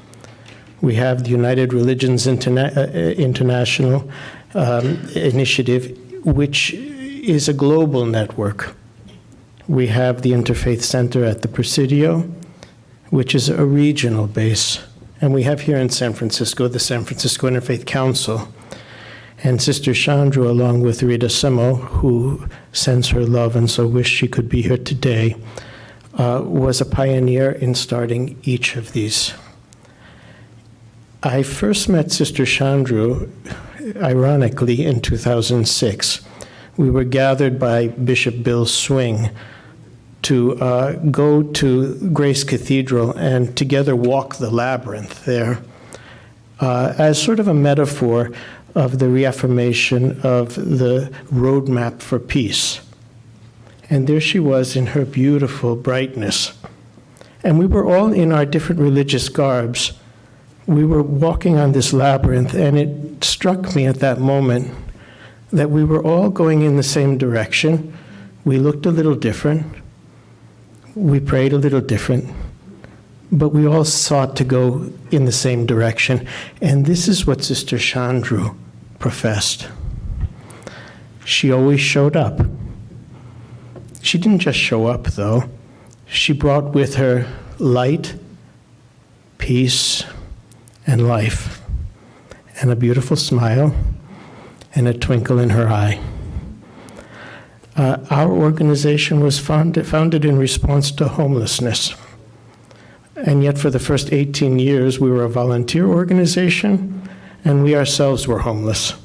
We have the United Religions International Initiative, which is a global network. We have the Interfaith Center at the Presidio, which is a regional base. And we have here in San Francisco, the San Francisco Interfaith Council. And Sister Chandru, along with Rita Simo, who sends her love and so wished she could be here today, was a pioneer in starting each of these. I first met Sister Chandru, ironically, in 2006. We were gathered by Bishop Bill Swing to go to Grace Cathedral and together walk the labyrinth there as sort of a metaphor of the reaffirmation of the roadmap for peace. And there she was in her beautiful brightness. And we were all in our different religious garbs. We were walking on this labyrinth, and it struck me at that moment that we were all going in the same direction. We looked a little different. We prayed a little different. But we all sought to go in the same direction. And this is what Sister Chandru professed. She always showed up. She didn't just show up, though. She brought with her light, peace, and life, and a beautiful smile, and a twinkle in her eye. Our organization was founded in response to homelessness. And yet for the first 18 years, we were a volunteer organization, and we ourselves were homeless.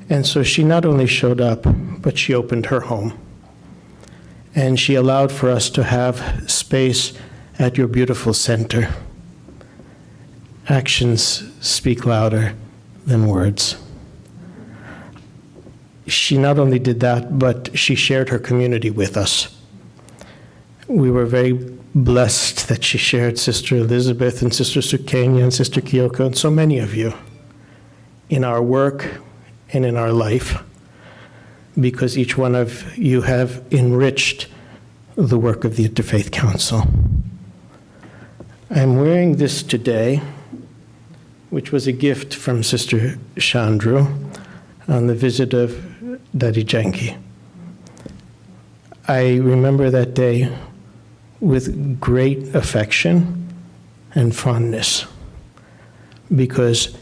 And so she not only showed up, but she opened her home. And she allowed for us to have space at your beautiful center. Actions speak louder than words. She not only did that, but she shared her community with us. We were very blessed that she shared Sister Elizabeth and Sister Sukenya and Sister Kyoko and so many of you in our work and in our life, because each one of you have enriched the work of the Interfaith Council. I'm wearing this today, which was a gift from Sister Chandru on the visit of Daddy Janki. I remember that day with great affection and fondness, because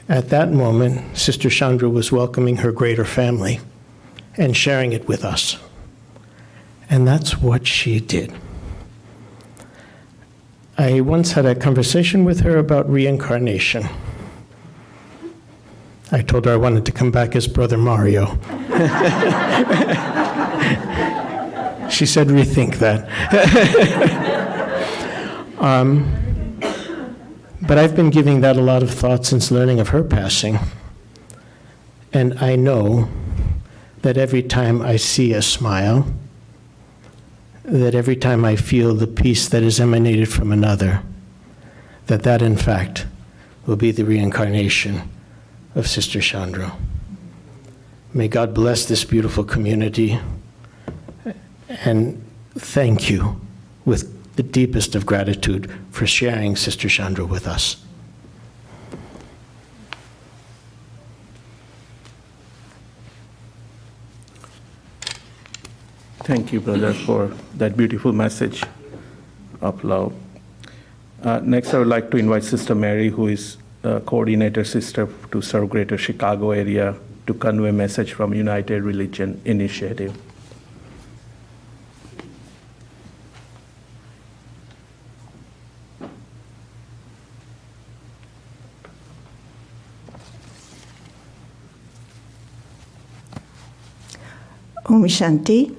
at that moment, Sister Chandru was welcoming her greater family and sharing it with us. And that's what she did. I once had a conversation with her about reincarnation. I told her I wanted to come back as Brother Mario. She said, rethink that. But I've been giving that a lot of thought since learning of her passing. And I know that every time I see a smile, that every time I feel the peace that is emanated from another, that in fact will be the reincarnation of Sister Chandru. May God bless this beautiful community, and thank you with the deepest of gratitude for sharing Sister Chandru with us. Thank you, brother, for that beautiful message of love. Next, I would like to invite Sister Mary, who is coordinator sister to serve Greater Chicago area, to convey a message from United Religion Initiative. Om Shanti.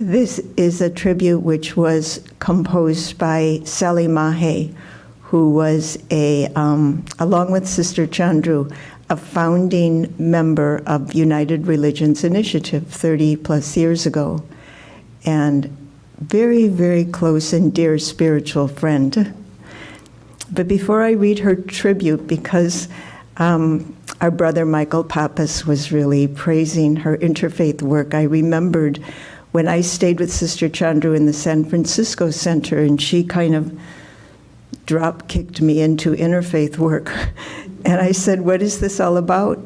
This is a tribute which was composed by Sally Mahe, who was along with Sister Chandru, a founding member of United Religions Initiative 30 plus years ago, and very, very close and dear spiritual friend. But before I read her tribute, because our brother Michael Pappas was really praising her interfaith work, I remembered when I stayed with Sister Chandru in the San Francisco Center, and she kind of drop-kicked me into interfaith work. And I said, what is this all about?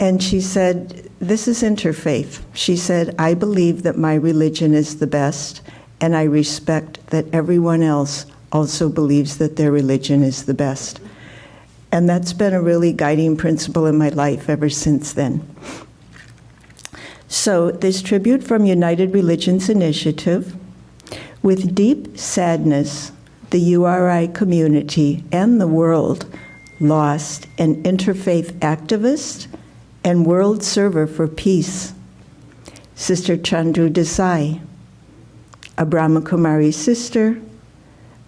And she said, this is interfaith. She said, I believe that my religion is the best, and I respect that everyone else also believes that their religion is the best. And that's been a really guiding principle in my life ever since then. So this tribute from United Religions Initiative: with deep sadness, the URI community and the world lost an interfaith activist and world server for peace, Sister Chandru Desai, a Brahma Kumari sister,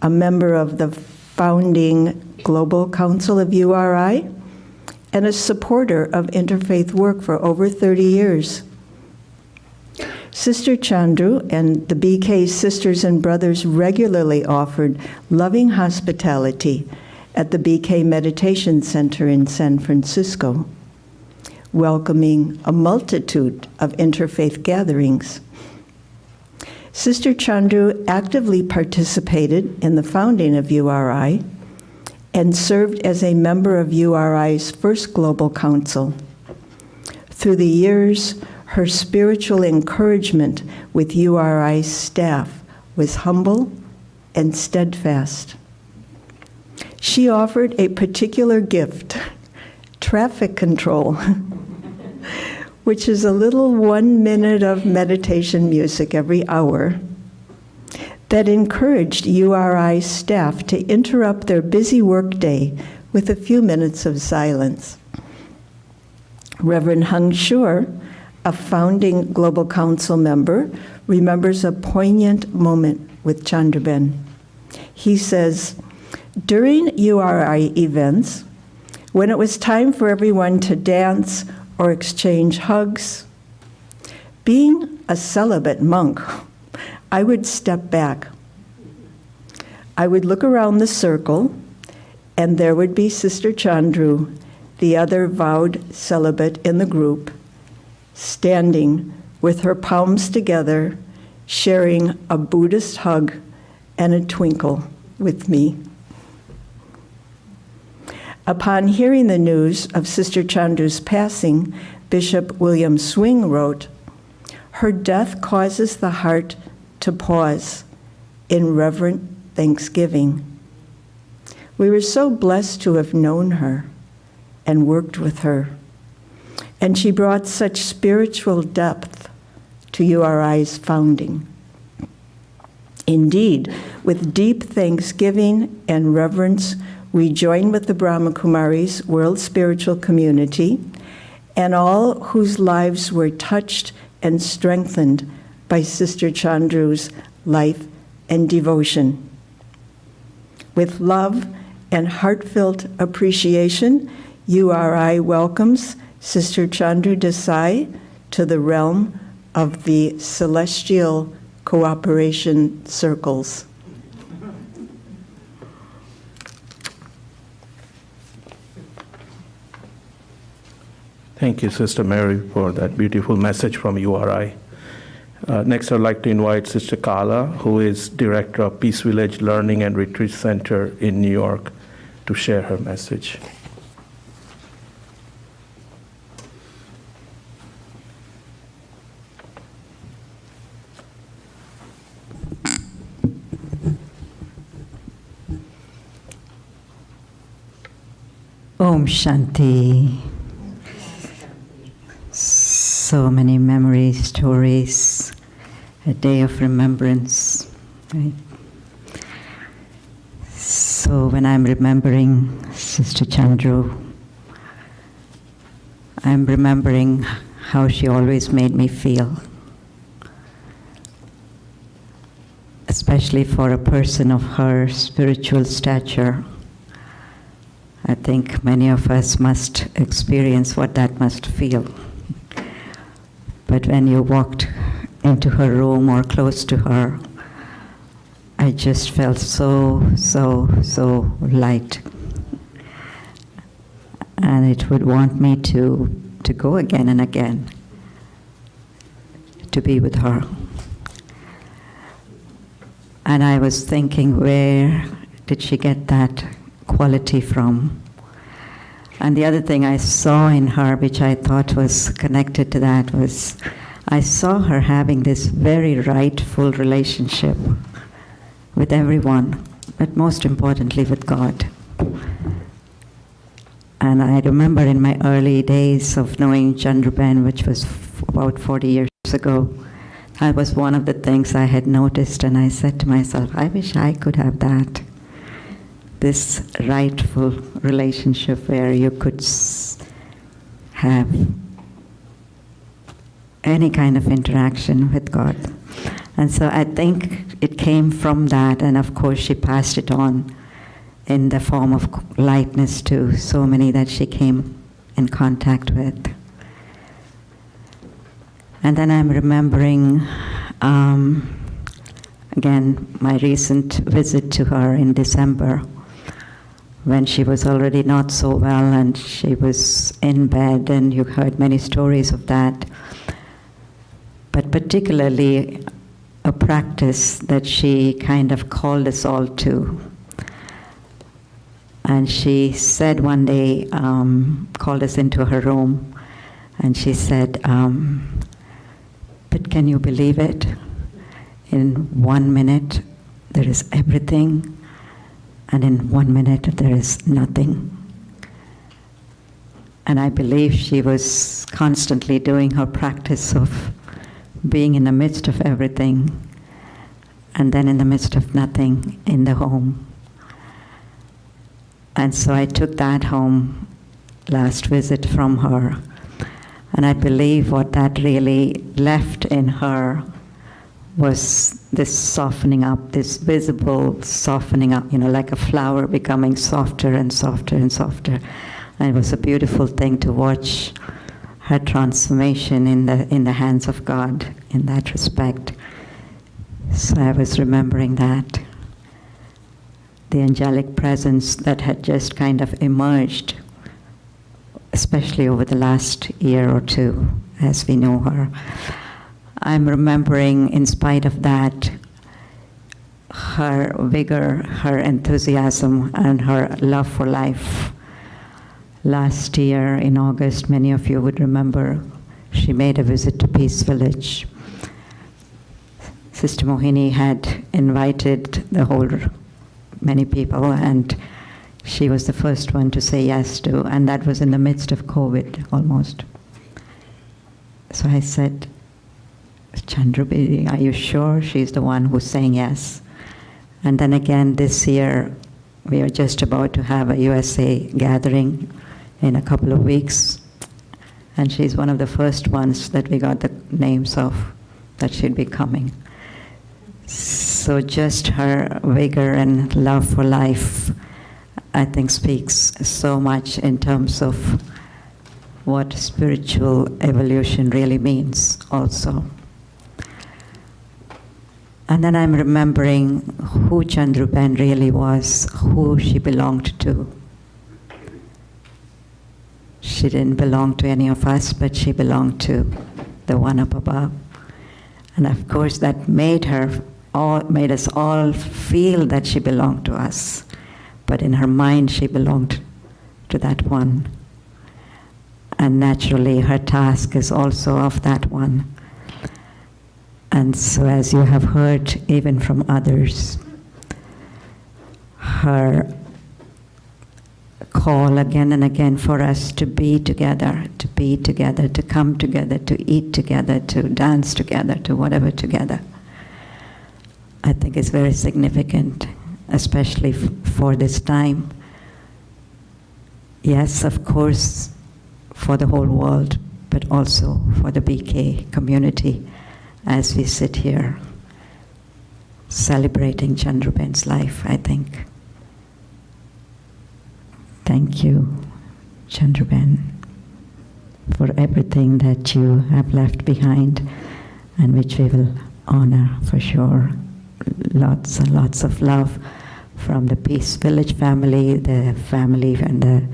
a member of the founding Global Council of URI, and a supporter of interfaith work for over 30 years. Sister Chandru and the BK sisters and brothers regularly offered loving hospitality at the BK Meditation Center in San Francisco, welcoming a multitude of interfaith gatherings. Sister Chandru actively participated in the founding of URI and served as a member of URI's first Global Council. Through the years, her spiritual encouragement with URI's staff was humble and steadfast. She offered a particular gift, traffic control, which is a little 1 minute of meditation music every hour that encouraged URI staff to interrupt their busy workday with a few minutes of silence. Reverend Hung Shur, a founding Global Council member, remembers a poignant moment with Chandruben. He says, during URI events, when it was time for everyone to dance or exchange hugs, being a celibate monk, I would step back. I would look around the circle, and there would be Sister Chandru, the other vowed celibate in the group, standing with her palms together, sharing a Buddhist hug and a twinkle with me. Upon hearing the news of Sister Chandru's passing, Bishop William Swing wrote, "Her death causes the heart to pause in reverent thanksgiving. We were so blessed to have known her and worked with her, and she brought such spiritual depth to URI's founding. Indeed, with deep thanksgiving and reverence, we join with the Brahma Kumaris World Spiritual Community and all whose lives were touched and strengthened by Sister Chandru's life and devotion. With love and heartfelt appreciation, URI welcomes Sister Chandru Desai to the realm of the celestial cooperation circles." Thank you, Sister Mary, for that beautiful message from URI. Next, I'd like to invite Sister Kala, who is Director of Peace Village Learning and Retreat Center in New York, to share her message. Om Shanti. So many memories, stories, a day of remembrance, right? So when I'm remembering Sister Chandru, I'm remembering how she always made me feel, especially for a person of her spiritual stature. I think many of us must experience what that must feel. But when you walked into her room or close to her, I just felt so light. And it would want me to go again and again, to be with her. And I was thinking, where did she get that quality from? And the other thing I saw in her, which I thought was connected to that, was I saw her having this very rightful relationship with everyone, but most importantly with God. And I remember in my early days of knowing Chandruben, which was about 40 years ago, that was one of the things I had noticed, and I said to myself, I wish I could have that. This rightful relationship where you could have any kind of interaction with God. And so I think it came from that, and of course she passed it on in the form of lightness to so many that she came in contact with. And then I'm remembering, again, my recent visit to her in December, when she was already not so well and she was in bed, and you heard many stories of that. But particularly a practice that she kind of called us all to. And she said one day, called us into her room, and she said, but can you believe it? In 1 minute, there is everything, and in 1 minute there is nothing. And I believe she was constantly doing her practice of being in the midst of everything, and then in the midst of nothing in the home. And so I took that home last visit from her, and I believe what that really left in her was this softening up, this visible softening up, like a flower becoming softer and softer and softer. And it was a beautiful thing to watch her transformation in the hands of God in that respect. So I was remembering that. The angelic presence that had just kind of emerged, especially over the last year or two, as we know her. I'm remembering, in spite of that, her vigor, her enthusiasm, and her love for life. Last year in August, many of you would remember, she made a visit to Peace Village. Sister Mohini had invited many people, and she was the first one to say yes to, and that was in the midst of COVID almost. So I said, Chandru, are you sure she's the one who's saying yes? And then again this year, we are just about to have a USA gathering in a couple of weeks, and she's one of the first ones that we got the names of, that she'd be coming. So just her vigor and love for life, I think, speaks so much in terms of what spiritual evolution really means also. And then I'm remembering who Chandru Ben really was, who she belonged to. She didn't belong to any of us, but she belonged to the one up above. And of course that made us all feel that she belonged to us. But in her mind, she belonged to that one. And naturally, her task is also of that one. And so, as you have heard even from others, her call again and again for us to be together, to come together, to eat together, to dance together, to whatever together, I think is very significant, especially for this time. Yes, of course, for the whole world, but also for the BK community as we sit here celebrating Chandru Ben's life, I think. Thank you, Chandru Ben, for everything that you have left behind and which we will honor for sure. Lots and lots of love from the Peace Village family, the family and the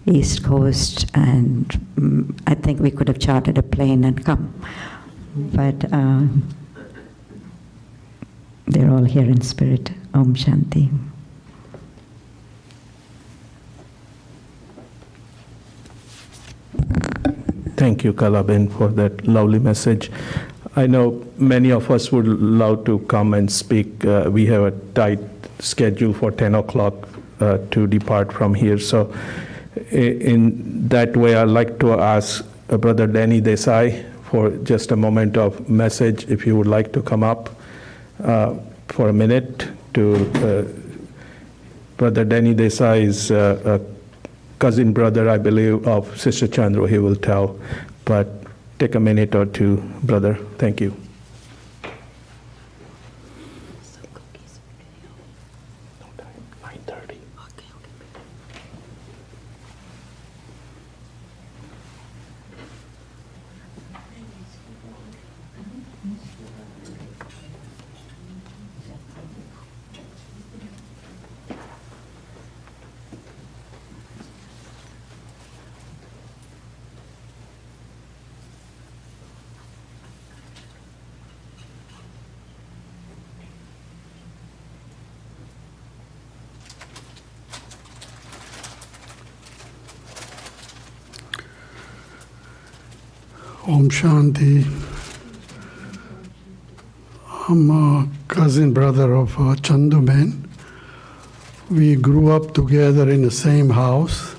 East Coast, and I think we could have chartered a plane and come. But they're all here in spirit. Om Shanti. Thank you, Kalaben, for that lovely message. I know many of us would love to come and speak. We have a tight schedule for 10 o'clock to depart from here. So in that way, I'd like to ask Brother Danny Desai for just a moment of message, if you would like to come up for a minute. Brother Danny Desai is a cousin brother, I believe, of Sister Chandru. He will tell, but take a minute or two, brother. Thank you. Om Shanti. I'm a cousin brother of Chandru Ben, We grew up together in the same house.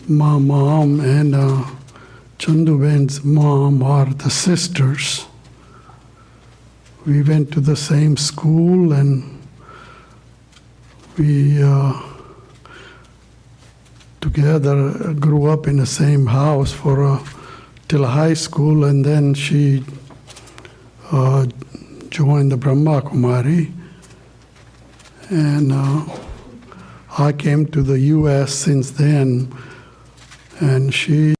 My mom and Chandru's mom are the sisters. We went to the same school, and we together grew up in the same house for till high school, and then she joined the Brahma Kumari, and I came to the U.S. since then, and she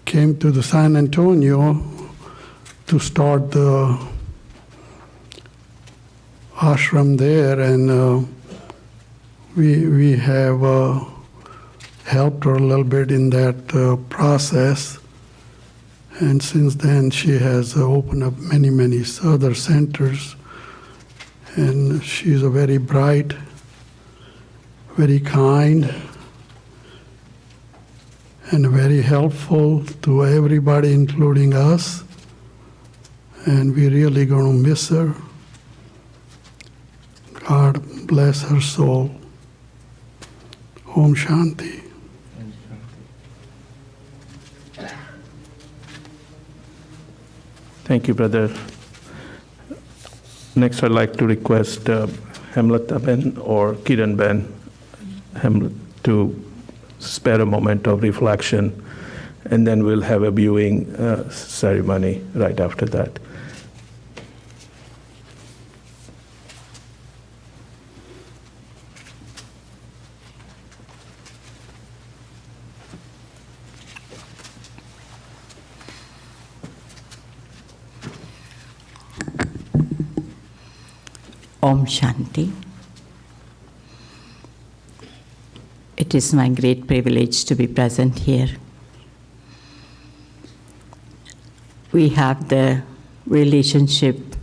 came to the San Antonio to start the ashram there, and we have helped her a little bit in that process. And since then, she has opened up many, many other centers. And she's a very bright, very kind, and very helpful to everybody, including us. And we're really going to miss her. God bless her soul. Om Shanti. Thank you, brother. Next, I'd like to request Hemlata Ben or Kiran Ben to spare a moment of reflection, and then we'll have a viewing ceremony right after that. Om Shanti. It is my great privilege to be present here. We have the relationship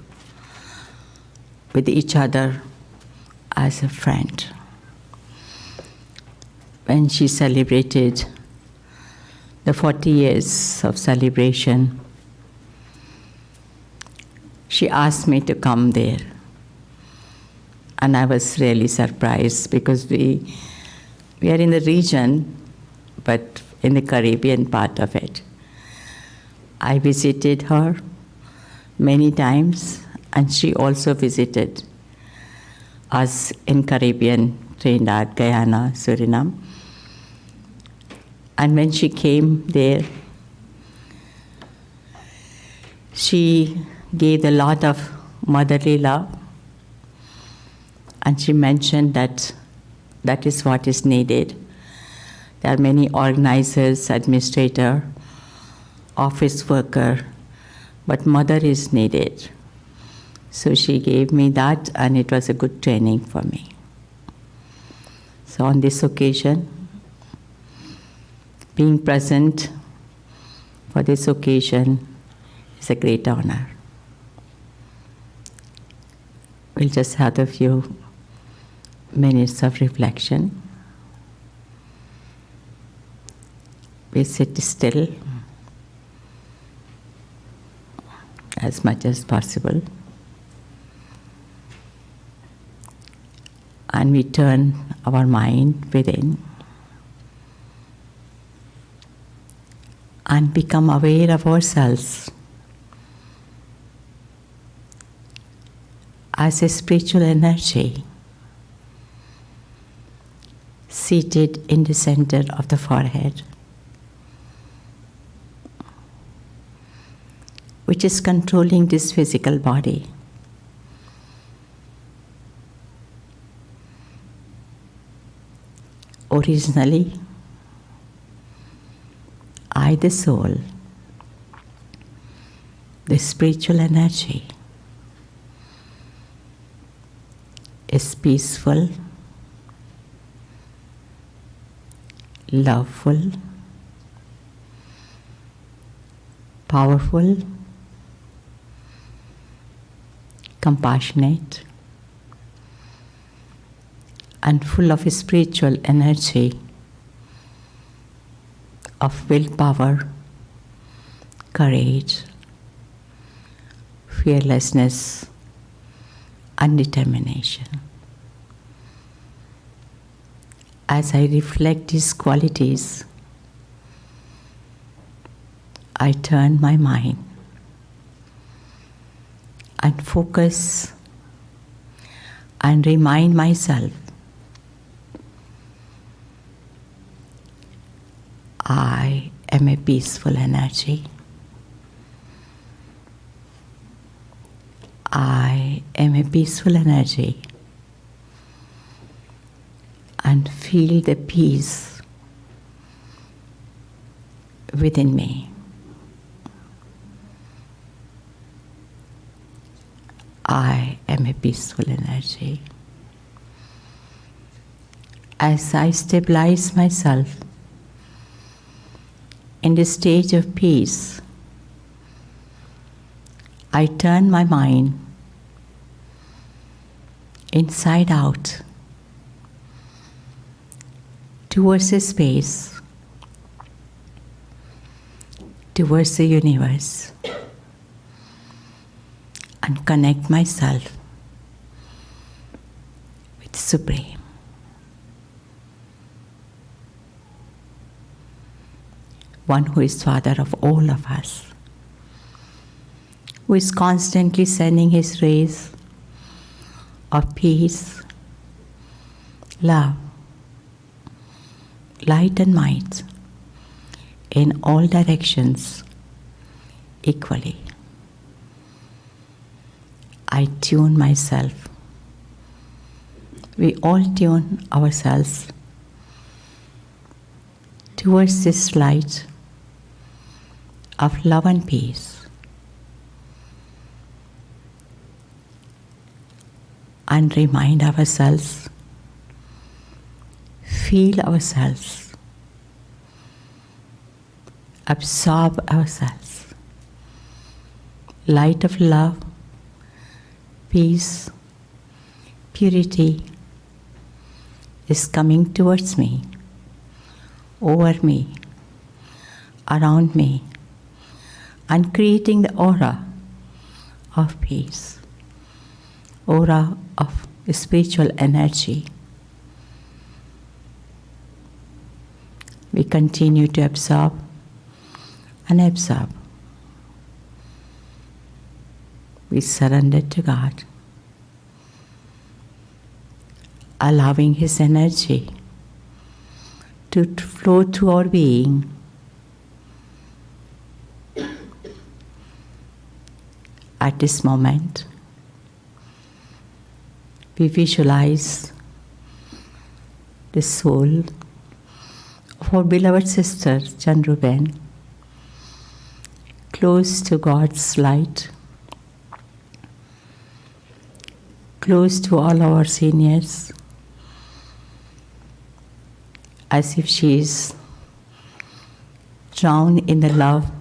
with each other as a friend. When she celebrated the 40 years of celebration, she asked me to come there. And I was really surprised because we are in the region, but in the Caribbean part of it. I visited her many times, and she also visited us in Caribbean, Trinidad, Guyana, Suriname. And when she came there, she gave a lot of motherly love. And she mentioned that that is what is needed. There are many organizers, administrator, office worker, but mother is needed. So she gave me that, and it was a good training for me. So on this occasion, being present for this occasion is a great honor. We'll just have a few minutes of reflection. We sit still as much as possible, and we turn our mind within and become aware of ourselves as a spiritual energy seated in the center of the forehead, which is controlling this physical body. Originally, I, the soul, the spiritual energy, is peaceful, loveful, powerful, compassionate, and full of spiritual energy, of willpower, courage, fearlessness, and determination. As I reflect these qualities, I turn my mind and focus and remind myself I am a peaceful energy. I am a peaceful energy, and feel the peace within me. I am a peaceful energy. As I stabilize myself in the stage of peace, I turn my mind inside out towards a space, towards the universe, and connect myself with Supreme. One who is Father of all of us, who is constantly sending His rays of peace, love, light and might in all directions equally. I tune myself. We all tune ourselves towards this light of love and peace, and remind ourselves, feel ourselves, absorb ourselves. Light of love, peace, purity is coming towards me, over me, around me, and creating the aura of peace, aura of spiritual energy. We continue to absorb and absorb. We surrender to God, allowing His energy to flow through our being. At this moment, we visualize the soul of our beloved sister Chandru close to God's light, close to all our seniors, as if she is drowned in the love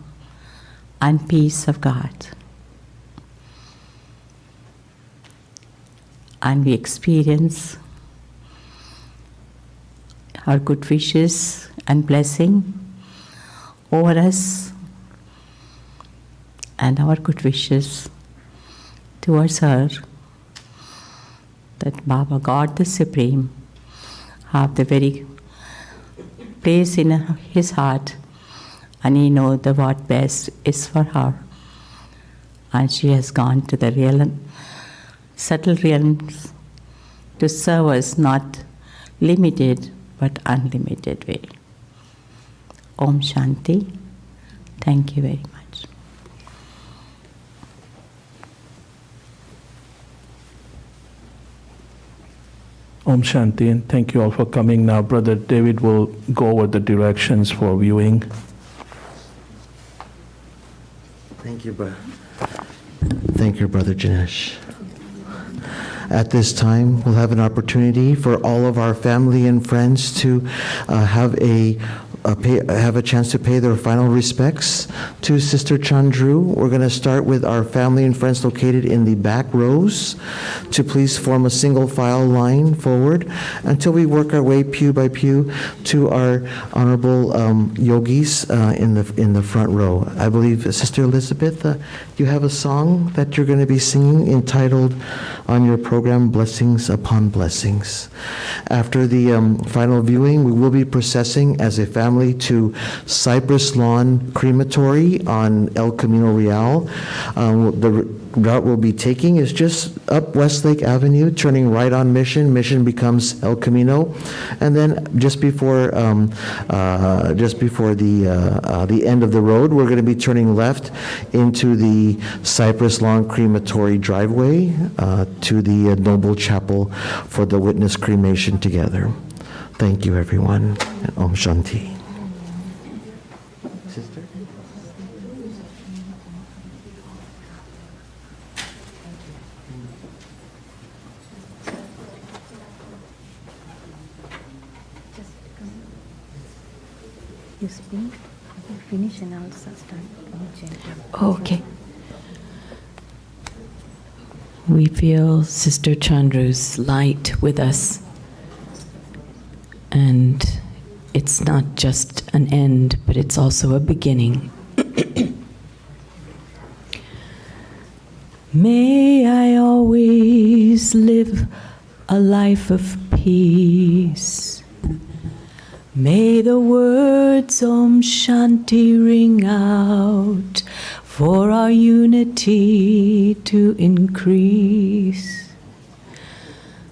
and peace of God. And we experience our good wishes and blessing over us, and our good wishes towards her, that Baba, God the Supreme, have the very place in His heart, and He knows what best is for her. And she has gone to the real subtle realms to serve us, not limited but unlimited way. Om Shanti. Thank you very much. Om Shanti, and thank you all for coming. Now Brother David will go over the directions for viewing. Thank you, Thank you, Brother Janesh. At this time, we'll have an opportunity for all of our family and friends to have a have a chance to pay their final respects to Sister Chandru. We're going to start with our family and friends located in the back rows to please form a single file line forward until we work our way pew by pew to our honorable yogis in the front row. I believe, Sister Elizabeth, you have a song that you're going to be singing entitled on your program, Blessings Upon Blessings. After the final viewing, we will be processing as a family to Cypress Lawn Crematory on El Camino Real. The route we'll be taking is just up Westlake Avenue, turning right on Mission. Mission becomes El Camino, and then just before the end of the road, we're going to be turning left into the Cypress Lawn Crematory driveway to the Noble Chapel for the witness cremation together. Thank you, everyone. And Om Shanti. Sister? You speak, you finish, and I'll start. Okay. We feel Sister Chandru's light with us. And it's not just an end, but it's also a beginning. May I always live a life of peace. May the words Om Shanti ring out for our unity to increase.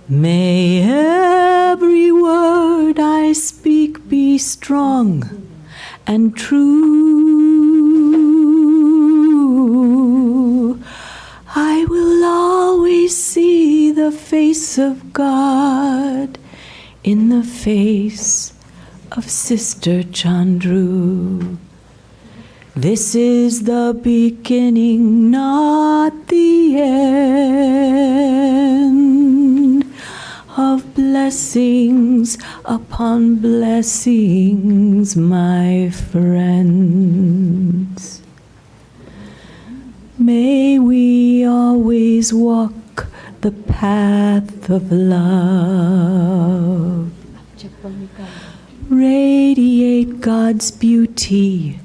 May every word I speak be strong and true. I will always see the face of God in the face of Sister Chandru. This is the beginning, not the end, of blessings upon blessings, my friends. May we always walk the path of love. Radiate God's beauty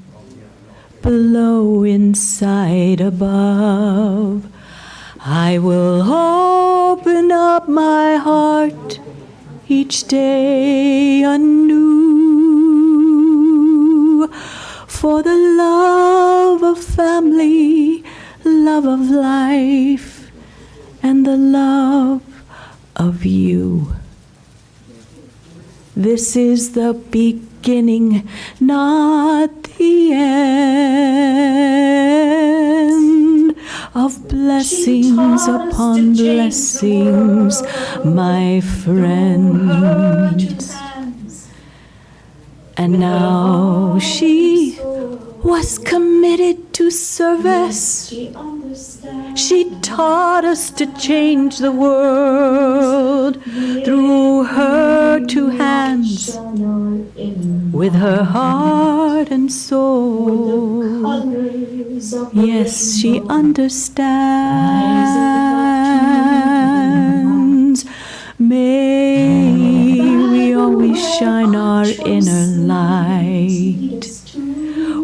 below, inside, above. I will open up my heart each day anew for the love of family, love of life, and the love of you. This is the beginning, not the end, of blessings upon blessings, my friends. And now she was committed to service. She taught us to change the world through her two hands, with her heart and soul. Yes, she understands. May we always shine our inner light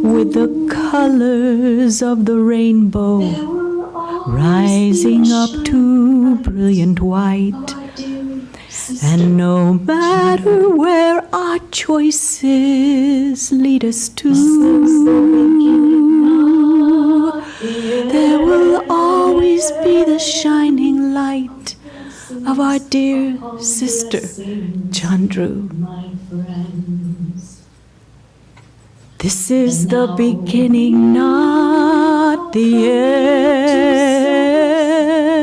with the colors of the rainbow, rising up to brilliant white. And no matter where our choices lead us to, there will always be the shining light of our dear sister Chandru. This is the beginning, not the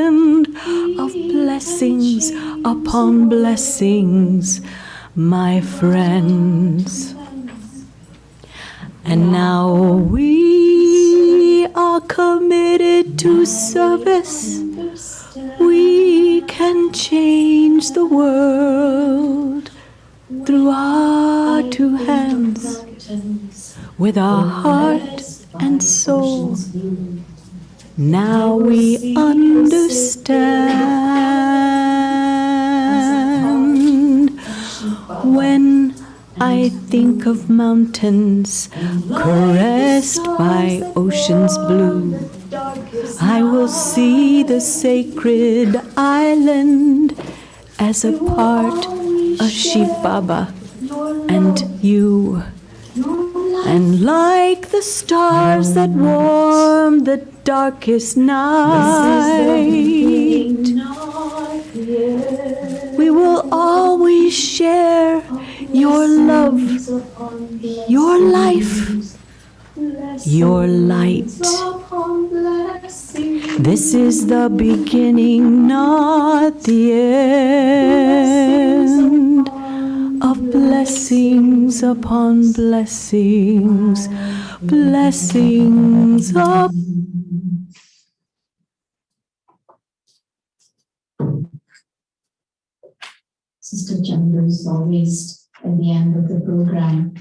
end, of blessings upon blessings, my friends. And now we are committed to service. We can change the world through our two hands. with our heart and soul. Now we understand. When I think of mountains caressed by ocean's blue, I will see the sacred island as a part of Shiv Baba and you. And like the stars that warm the darkest night, we will always share your love, your life, your light. This is the beginning, not the end, of blessings upon blessings, blessings up. Sister Chandru is always at the end of the program.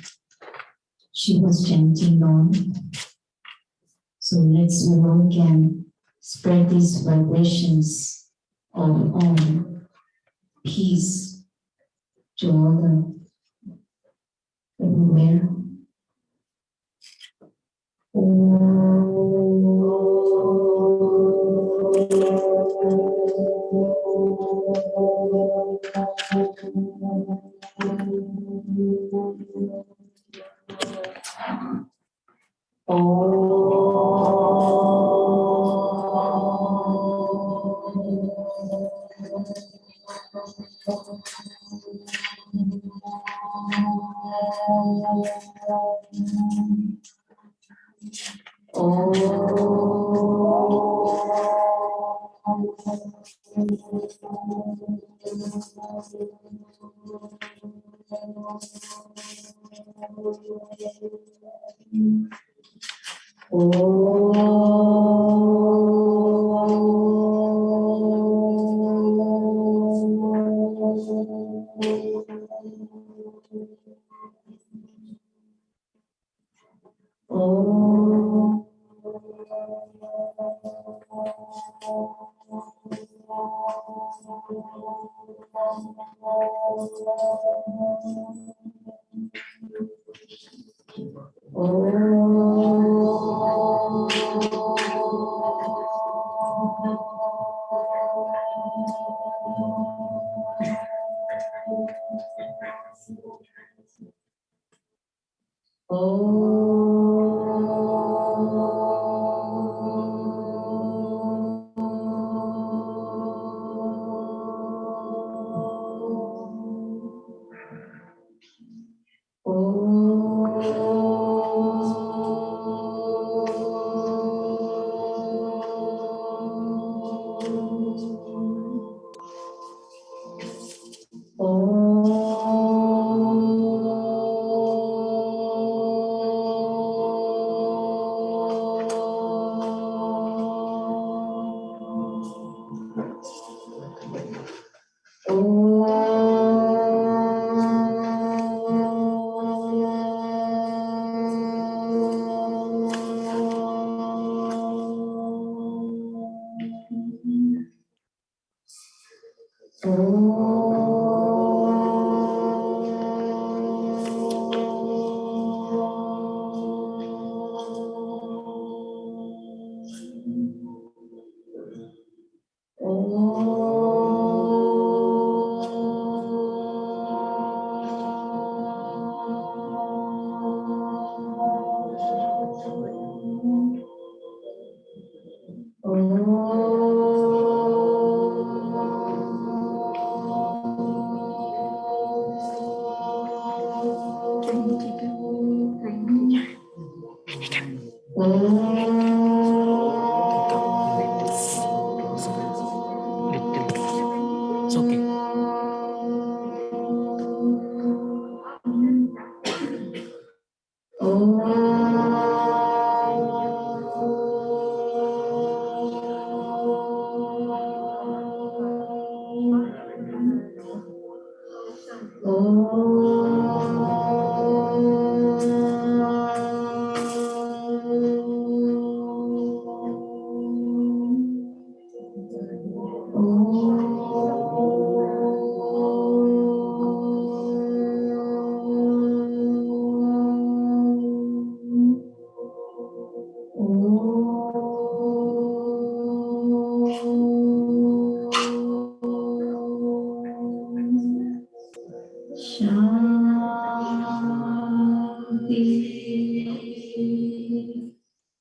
She was chanting on. So let's all again spread these vibrations of peace to all the everywhere.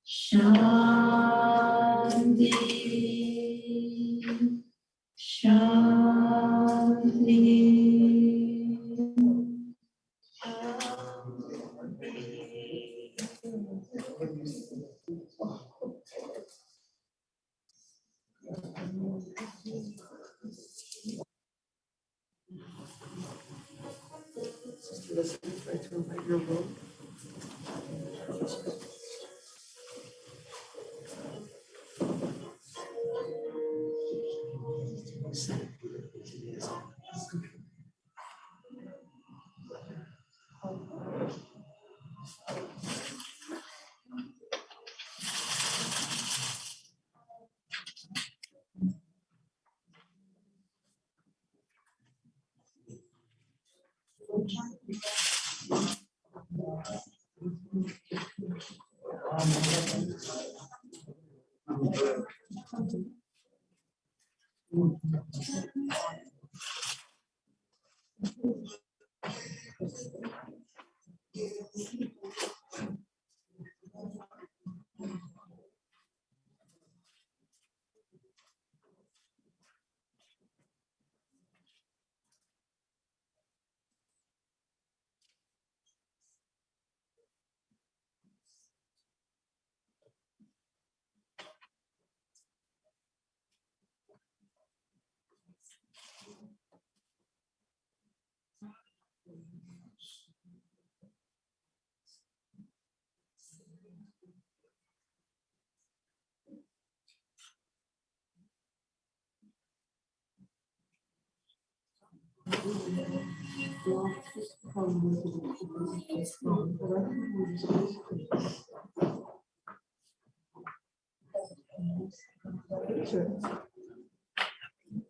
Shanti, Shanti.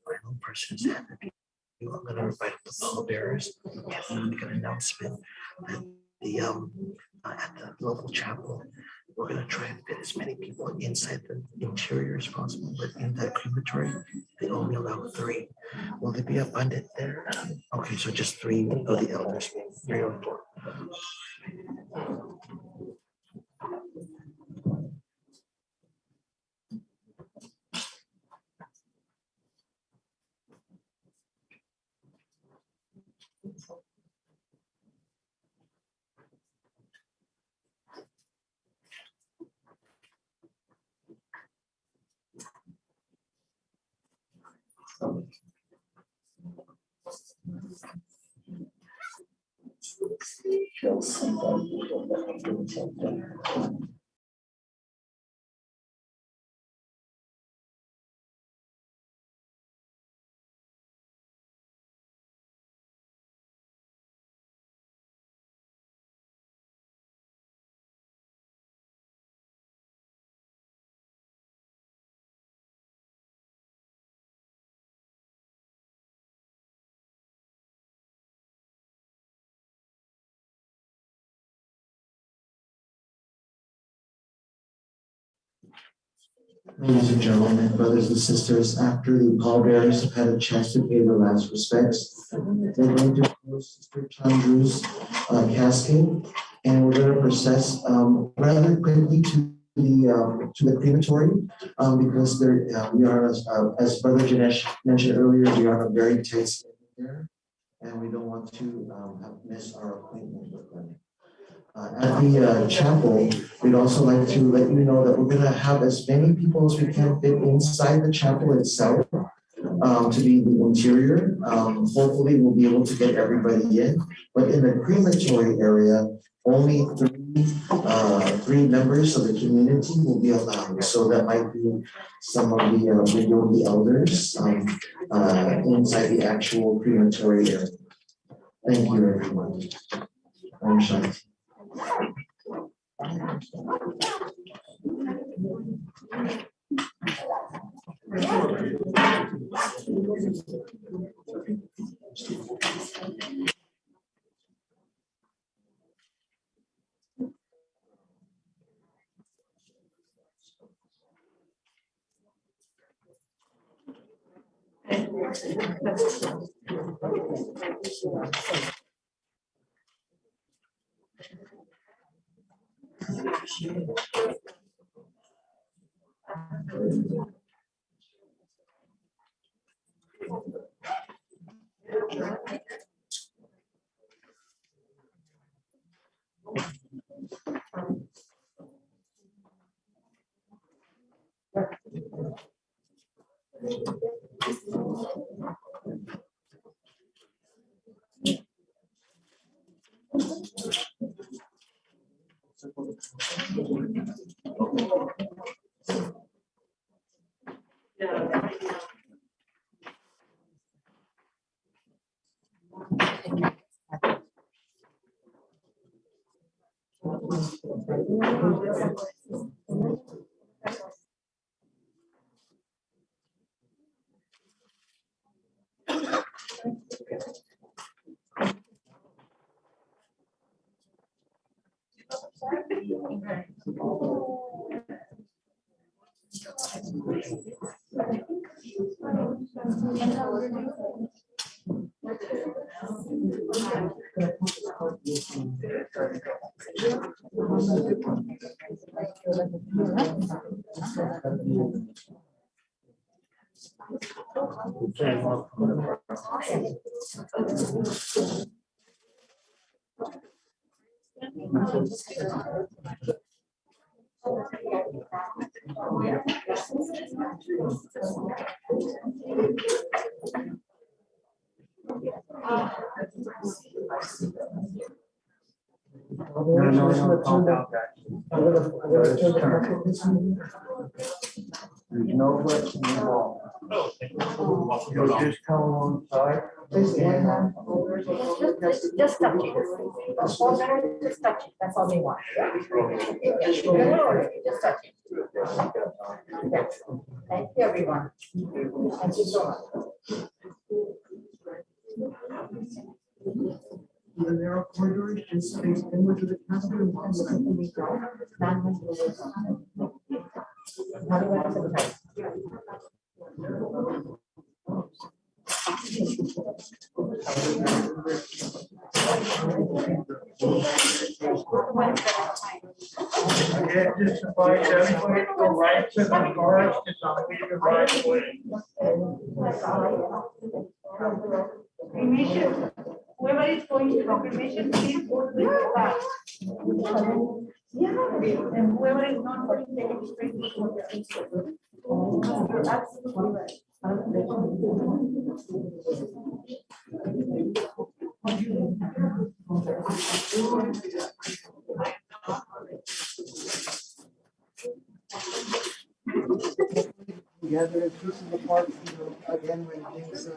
Final person's hand. I'm going to invite the pallbearers and make an announcement that at the local chapel, we're going to try and fit as many people inside the interior as possible, but in that crematory, they only allow 3. Will they be abundant there? Okay, so just 3 of the elders, 3 or 4. Ladies and gentlemen, brothers and sisters, after the pallbearers have had a chance to pay their last respects, they're going to close Sister Chandru's casket, and we're going to process rather quickly to the crematory because we are, as Brother Janesh mentioned earlier, we are on a very tight schedule there, and we don't want to miss our appointment with them. At the chapel, we'd also like to let you know that we're going to have as many people as we can fit inside the chapel itself to be the interior. Hopefully, we'll be able to get everybody in. But in the crematory area, only 3 members of the community will be allowed. So that might be some of the yogi elders inside the actual crematory area. Thank you, everyone. Om Shanti. Just touch it. Just touch it. That's all they want. Just touch it. Yes. Thank you, everyone. Thank you so much. The narrow corridors and space inward to the castle and constantly go. Just advise everybody to go right to the cars to not leave the right away. Cremation. Whoever is going to cremation, please go to the back. Yeah, and whoever is not going to take it straight to the absolutely right. Together in pieces apart, again when things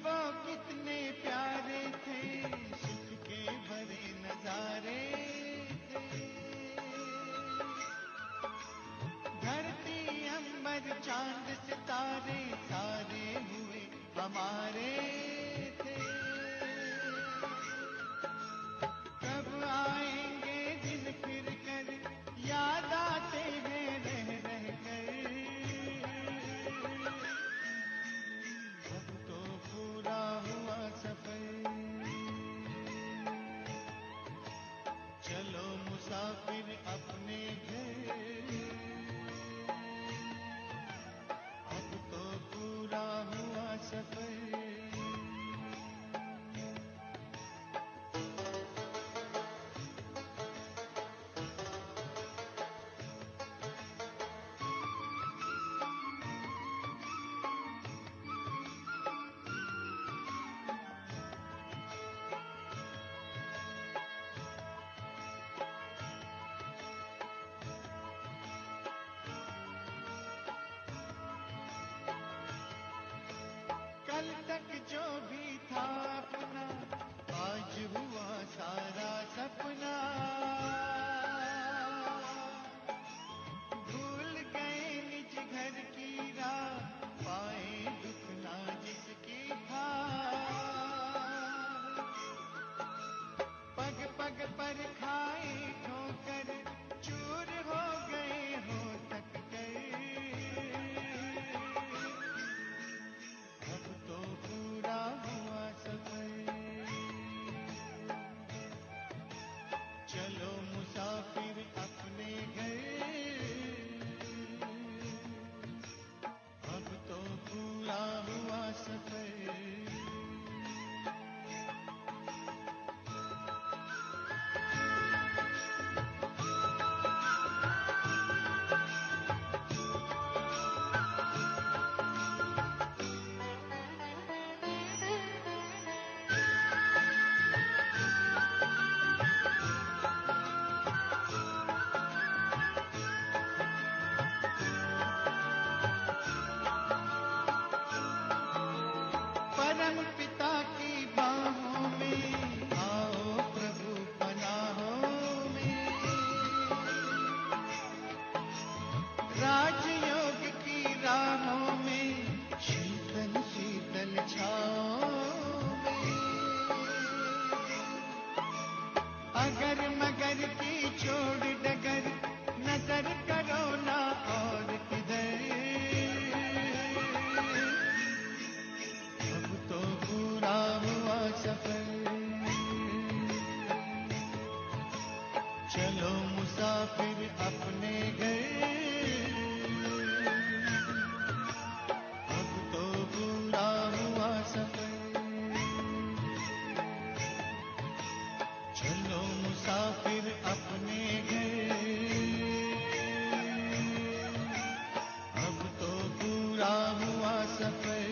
वो कितने प्यारे थे, सुख के भरे नजारे थे। धरती अंबर चांद सितारे सारे हुए हमारे थे। कब आएंगे दिन फिर कर, याद आते हैं रह रह कर। अब तो पूरा हुआ सफर, चलो मुसाफिर अपने घर। अब तो पूरा हुआ सफर। कल तक जो भी था अपना, आज हुआ सारा सपना। भूल गए निज घर की राह, पाए दुख ना जिसकी था। पग पग पर खाए ठोकर, चूर हो गए हो तक अब तो पूरा हुआ सफर, चलो मुसाफिर अपने घर। अब तो पूरा हुआ सफर। परम पिता की बाहों में आओ प्रभु पनाहों में। राजयोग की राहों में शीतल शीतल छाओं में। अगर मगर की छोड़ डगर, नजर करो ना और किधर। अब तो पूरा हुआ सफर, चलो मुसाफिर अपने घर। अब तो पूरा हुआ सफर, चलो मुसाफिर अपने घर। अब तो पूरा हुआ सफर।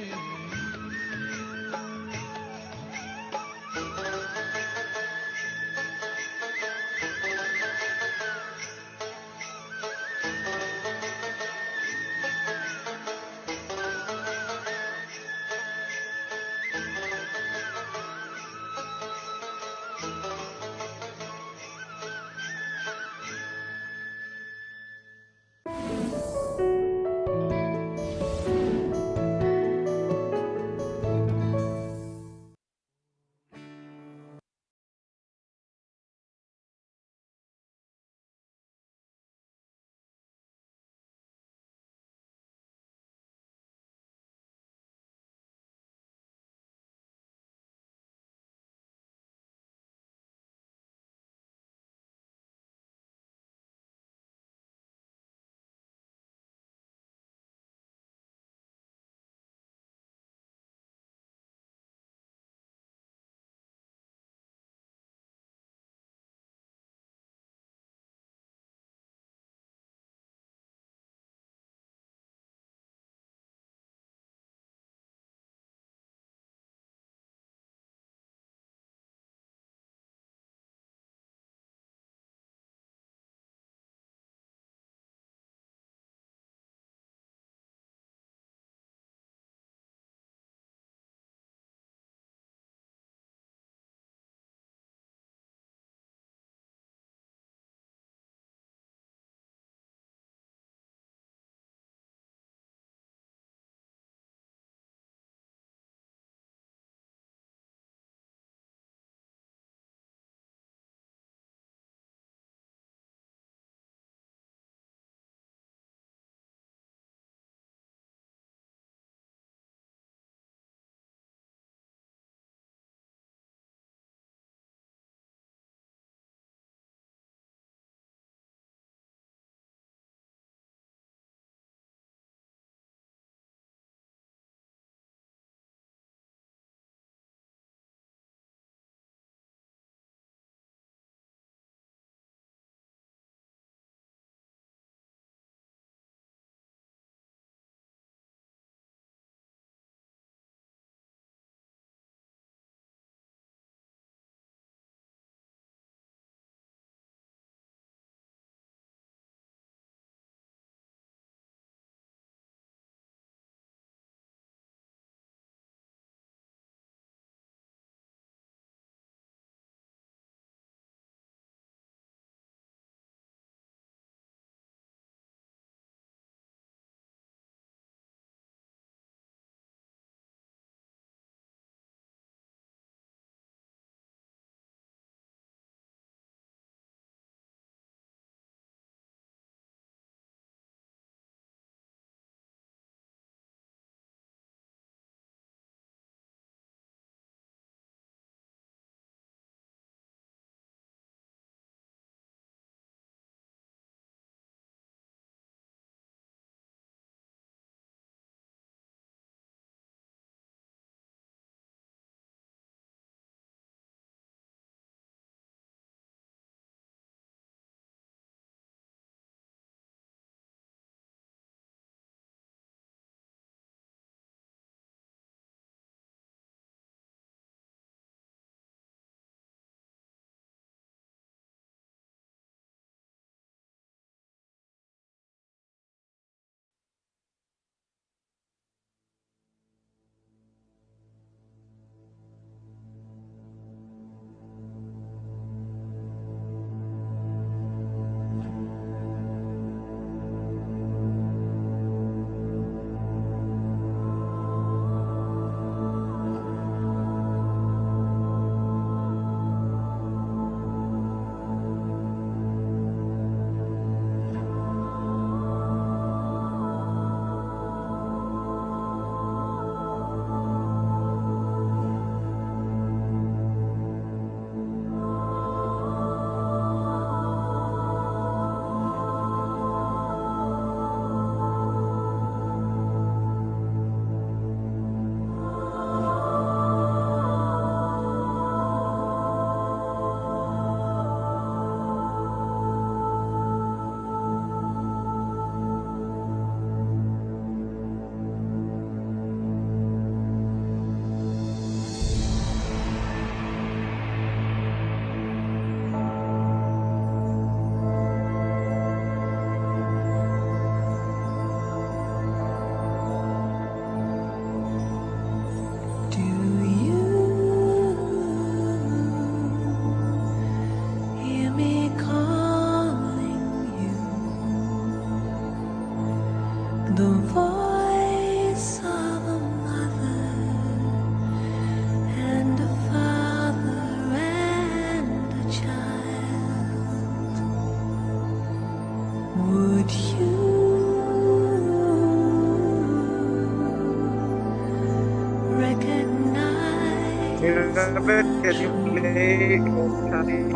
bit, can you play it one time?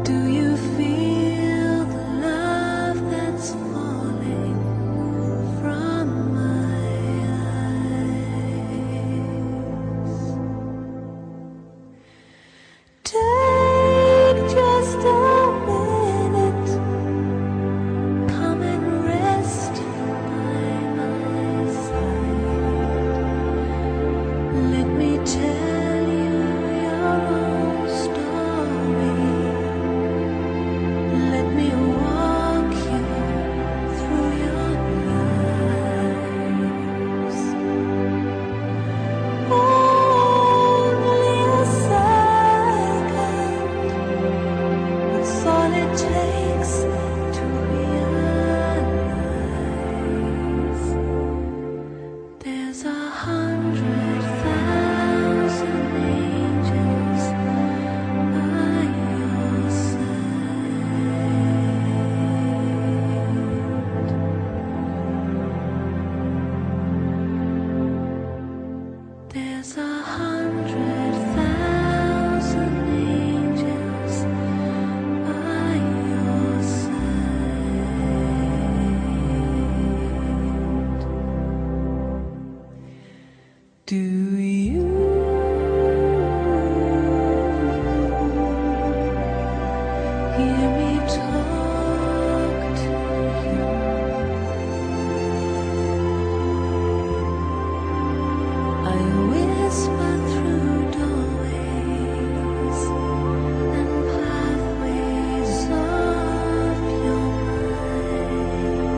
Do you feel the love that's falling from my eyes? Take just a minute, come and rest by my side. Let me tell you your own story. Let me walk you through your lives. Only a second, that's all it takes to realize there's 100,000 angels by your side. There's 100,000 angels by your side. Do you hear me talk to you? I whisper through doorways and pathways of your mind,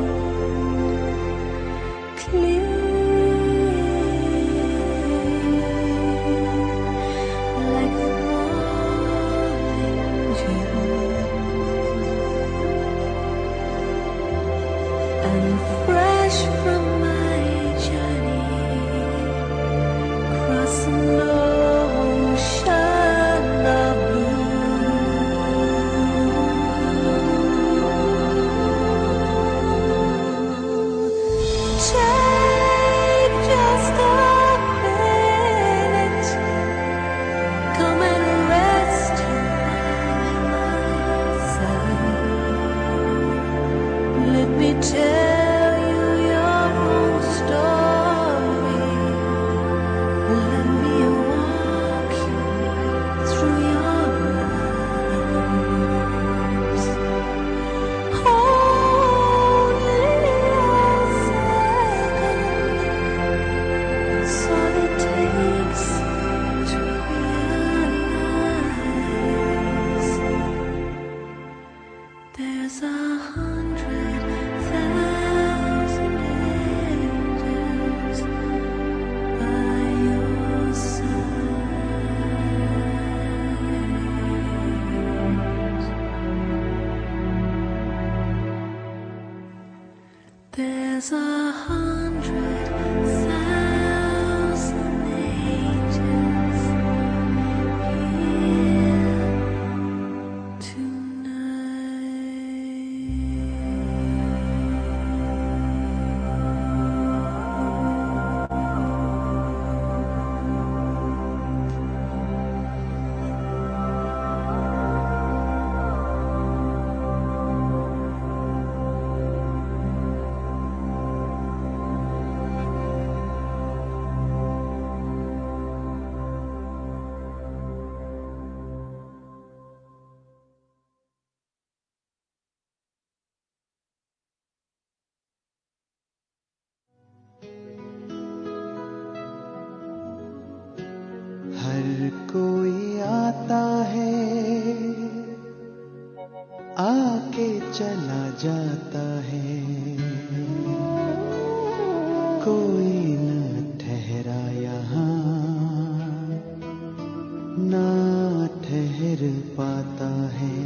clear like the morning dew, and fresh from my journey, crossing the ocean of blue. Take just a minute, come and rest by my side. Let me tell you your own story. Let me walk you through your lives. Only a second, that's all it takes to realize there's 100,000 angels by your side. There's 100,000 angels here हर कोई आता है आके चला जाता है, कोई न ठहरा यहाँ ना ठहर पाता है।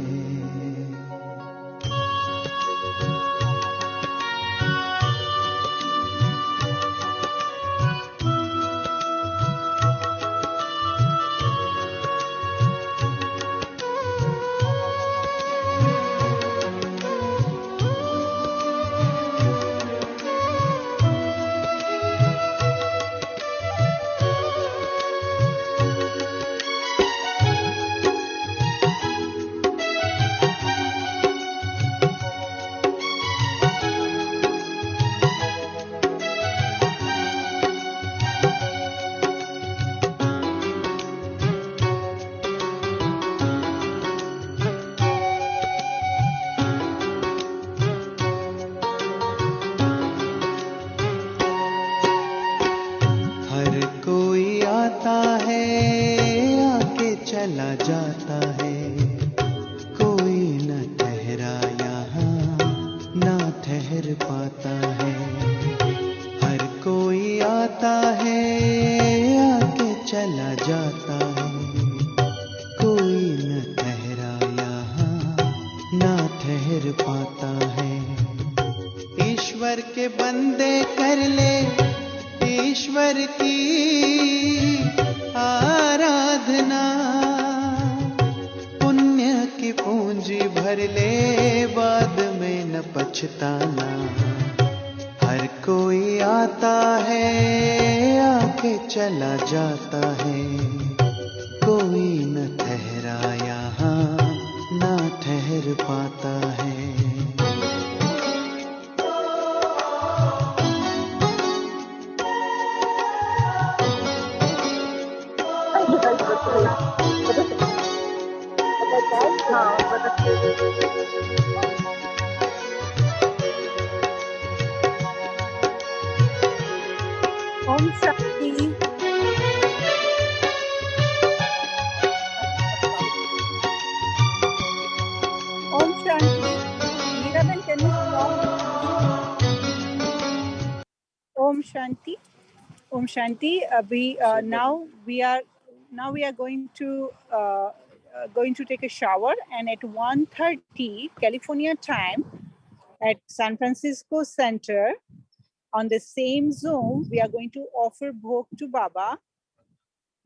चला जाता है, कोई न ठहरा यहाँ ना ठहर पाता है। हर कोई आता है आके चला जाता है, कोई न ठहरा यहाँ ना ठहर पाता है। ईश्वर के बंदे कर ले ईश्वर की आराधना, पुण्य की पूंजी भर ले बाद में न पछताना। हर कोई आता है आके चला जाता है, कोई न ठहरा यहाँ ना ठहर पाता है। Om Shanti. Om Shanti. Meeraben, can you stop? Om Shanti. Om Shanti. Now we are going to take a shower, and at 1:30 California time at San Francisco Center on the same Zoom, we are going to offer bhog to Baba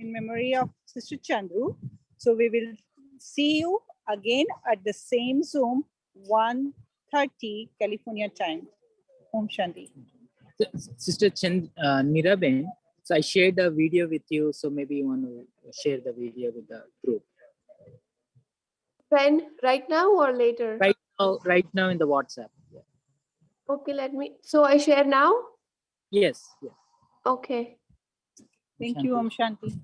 in memory of Sister Chandru. So we will see you again at the same Zoom, 1:30 California time. Om Shanti. Sister Meeraben, so I shared a video with you, so maybe you want to share the video with the group. When? Right now or later? Right now in the WhatsApp. Yeah. Okay, let me. So I share now? Yes. Okay. Thank you, Om Shanti.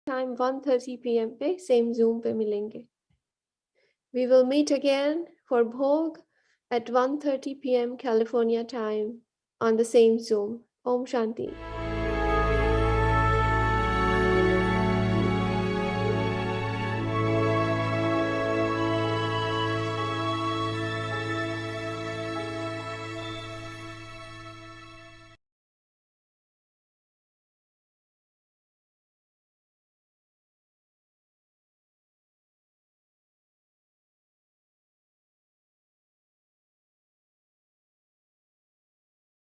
Time 1:30 p.m. पे same Zoom पे मिलेंगे. We will meet again for bhog at 1:30 p.m. California time on the same Zoom. Om Shanti.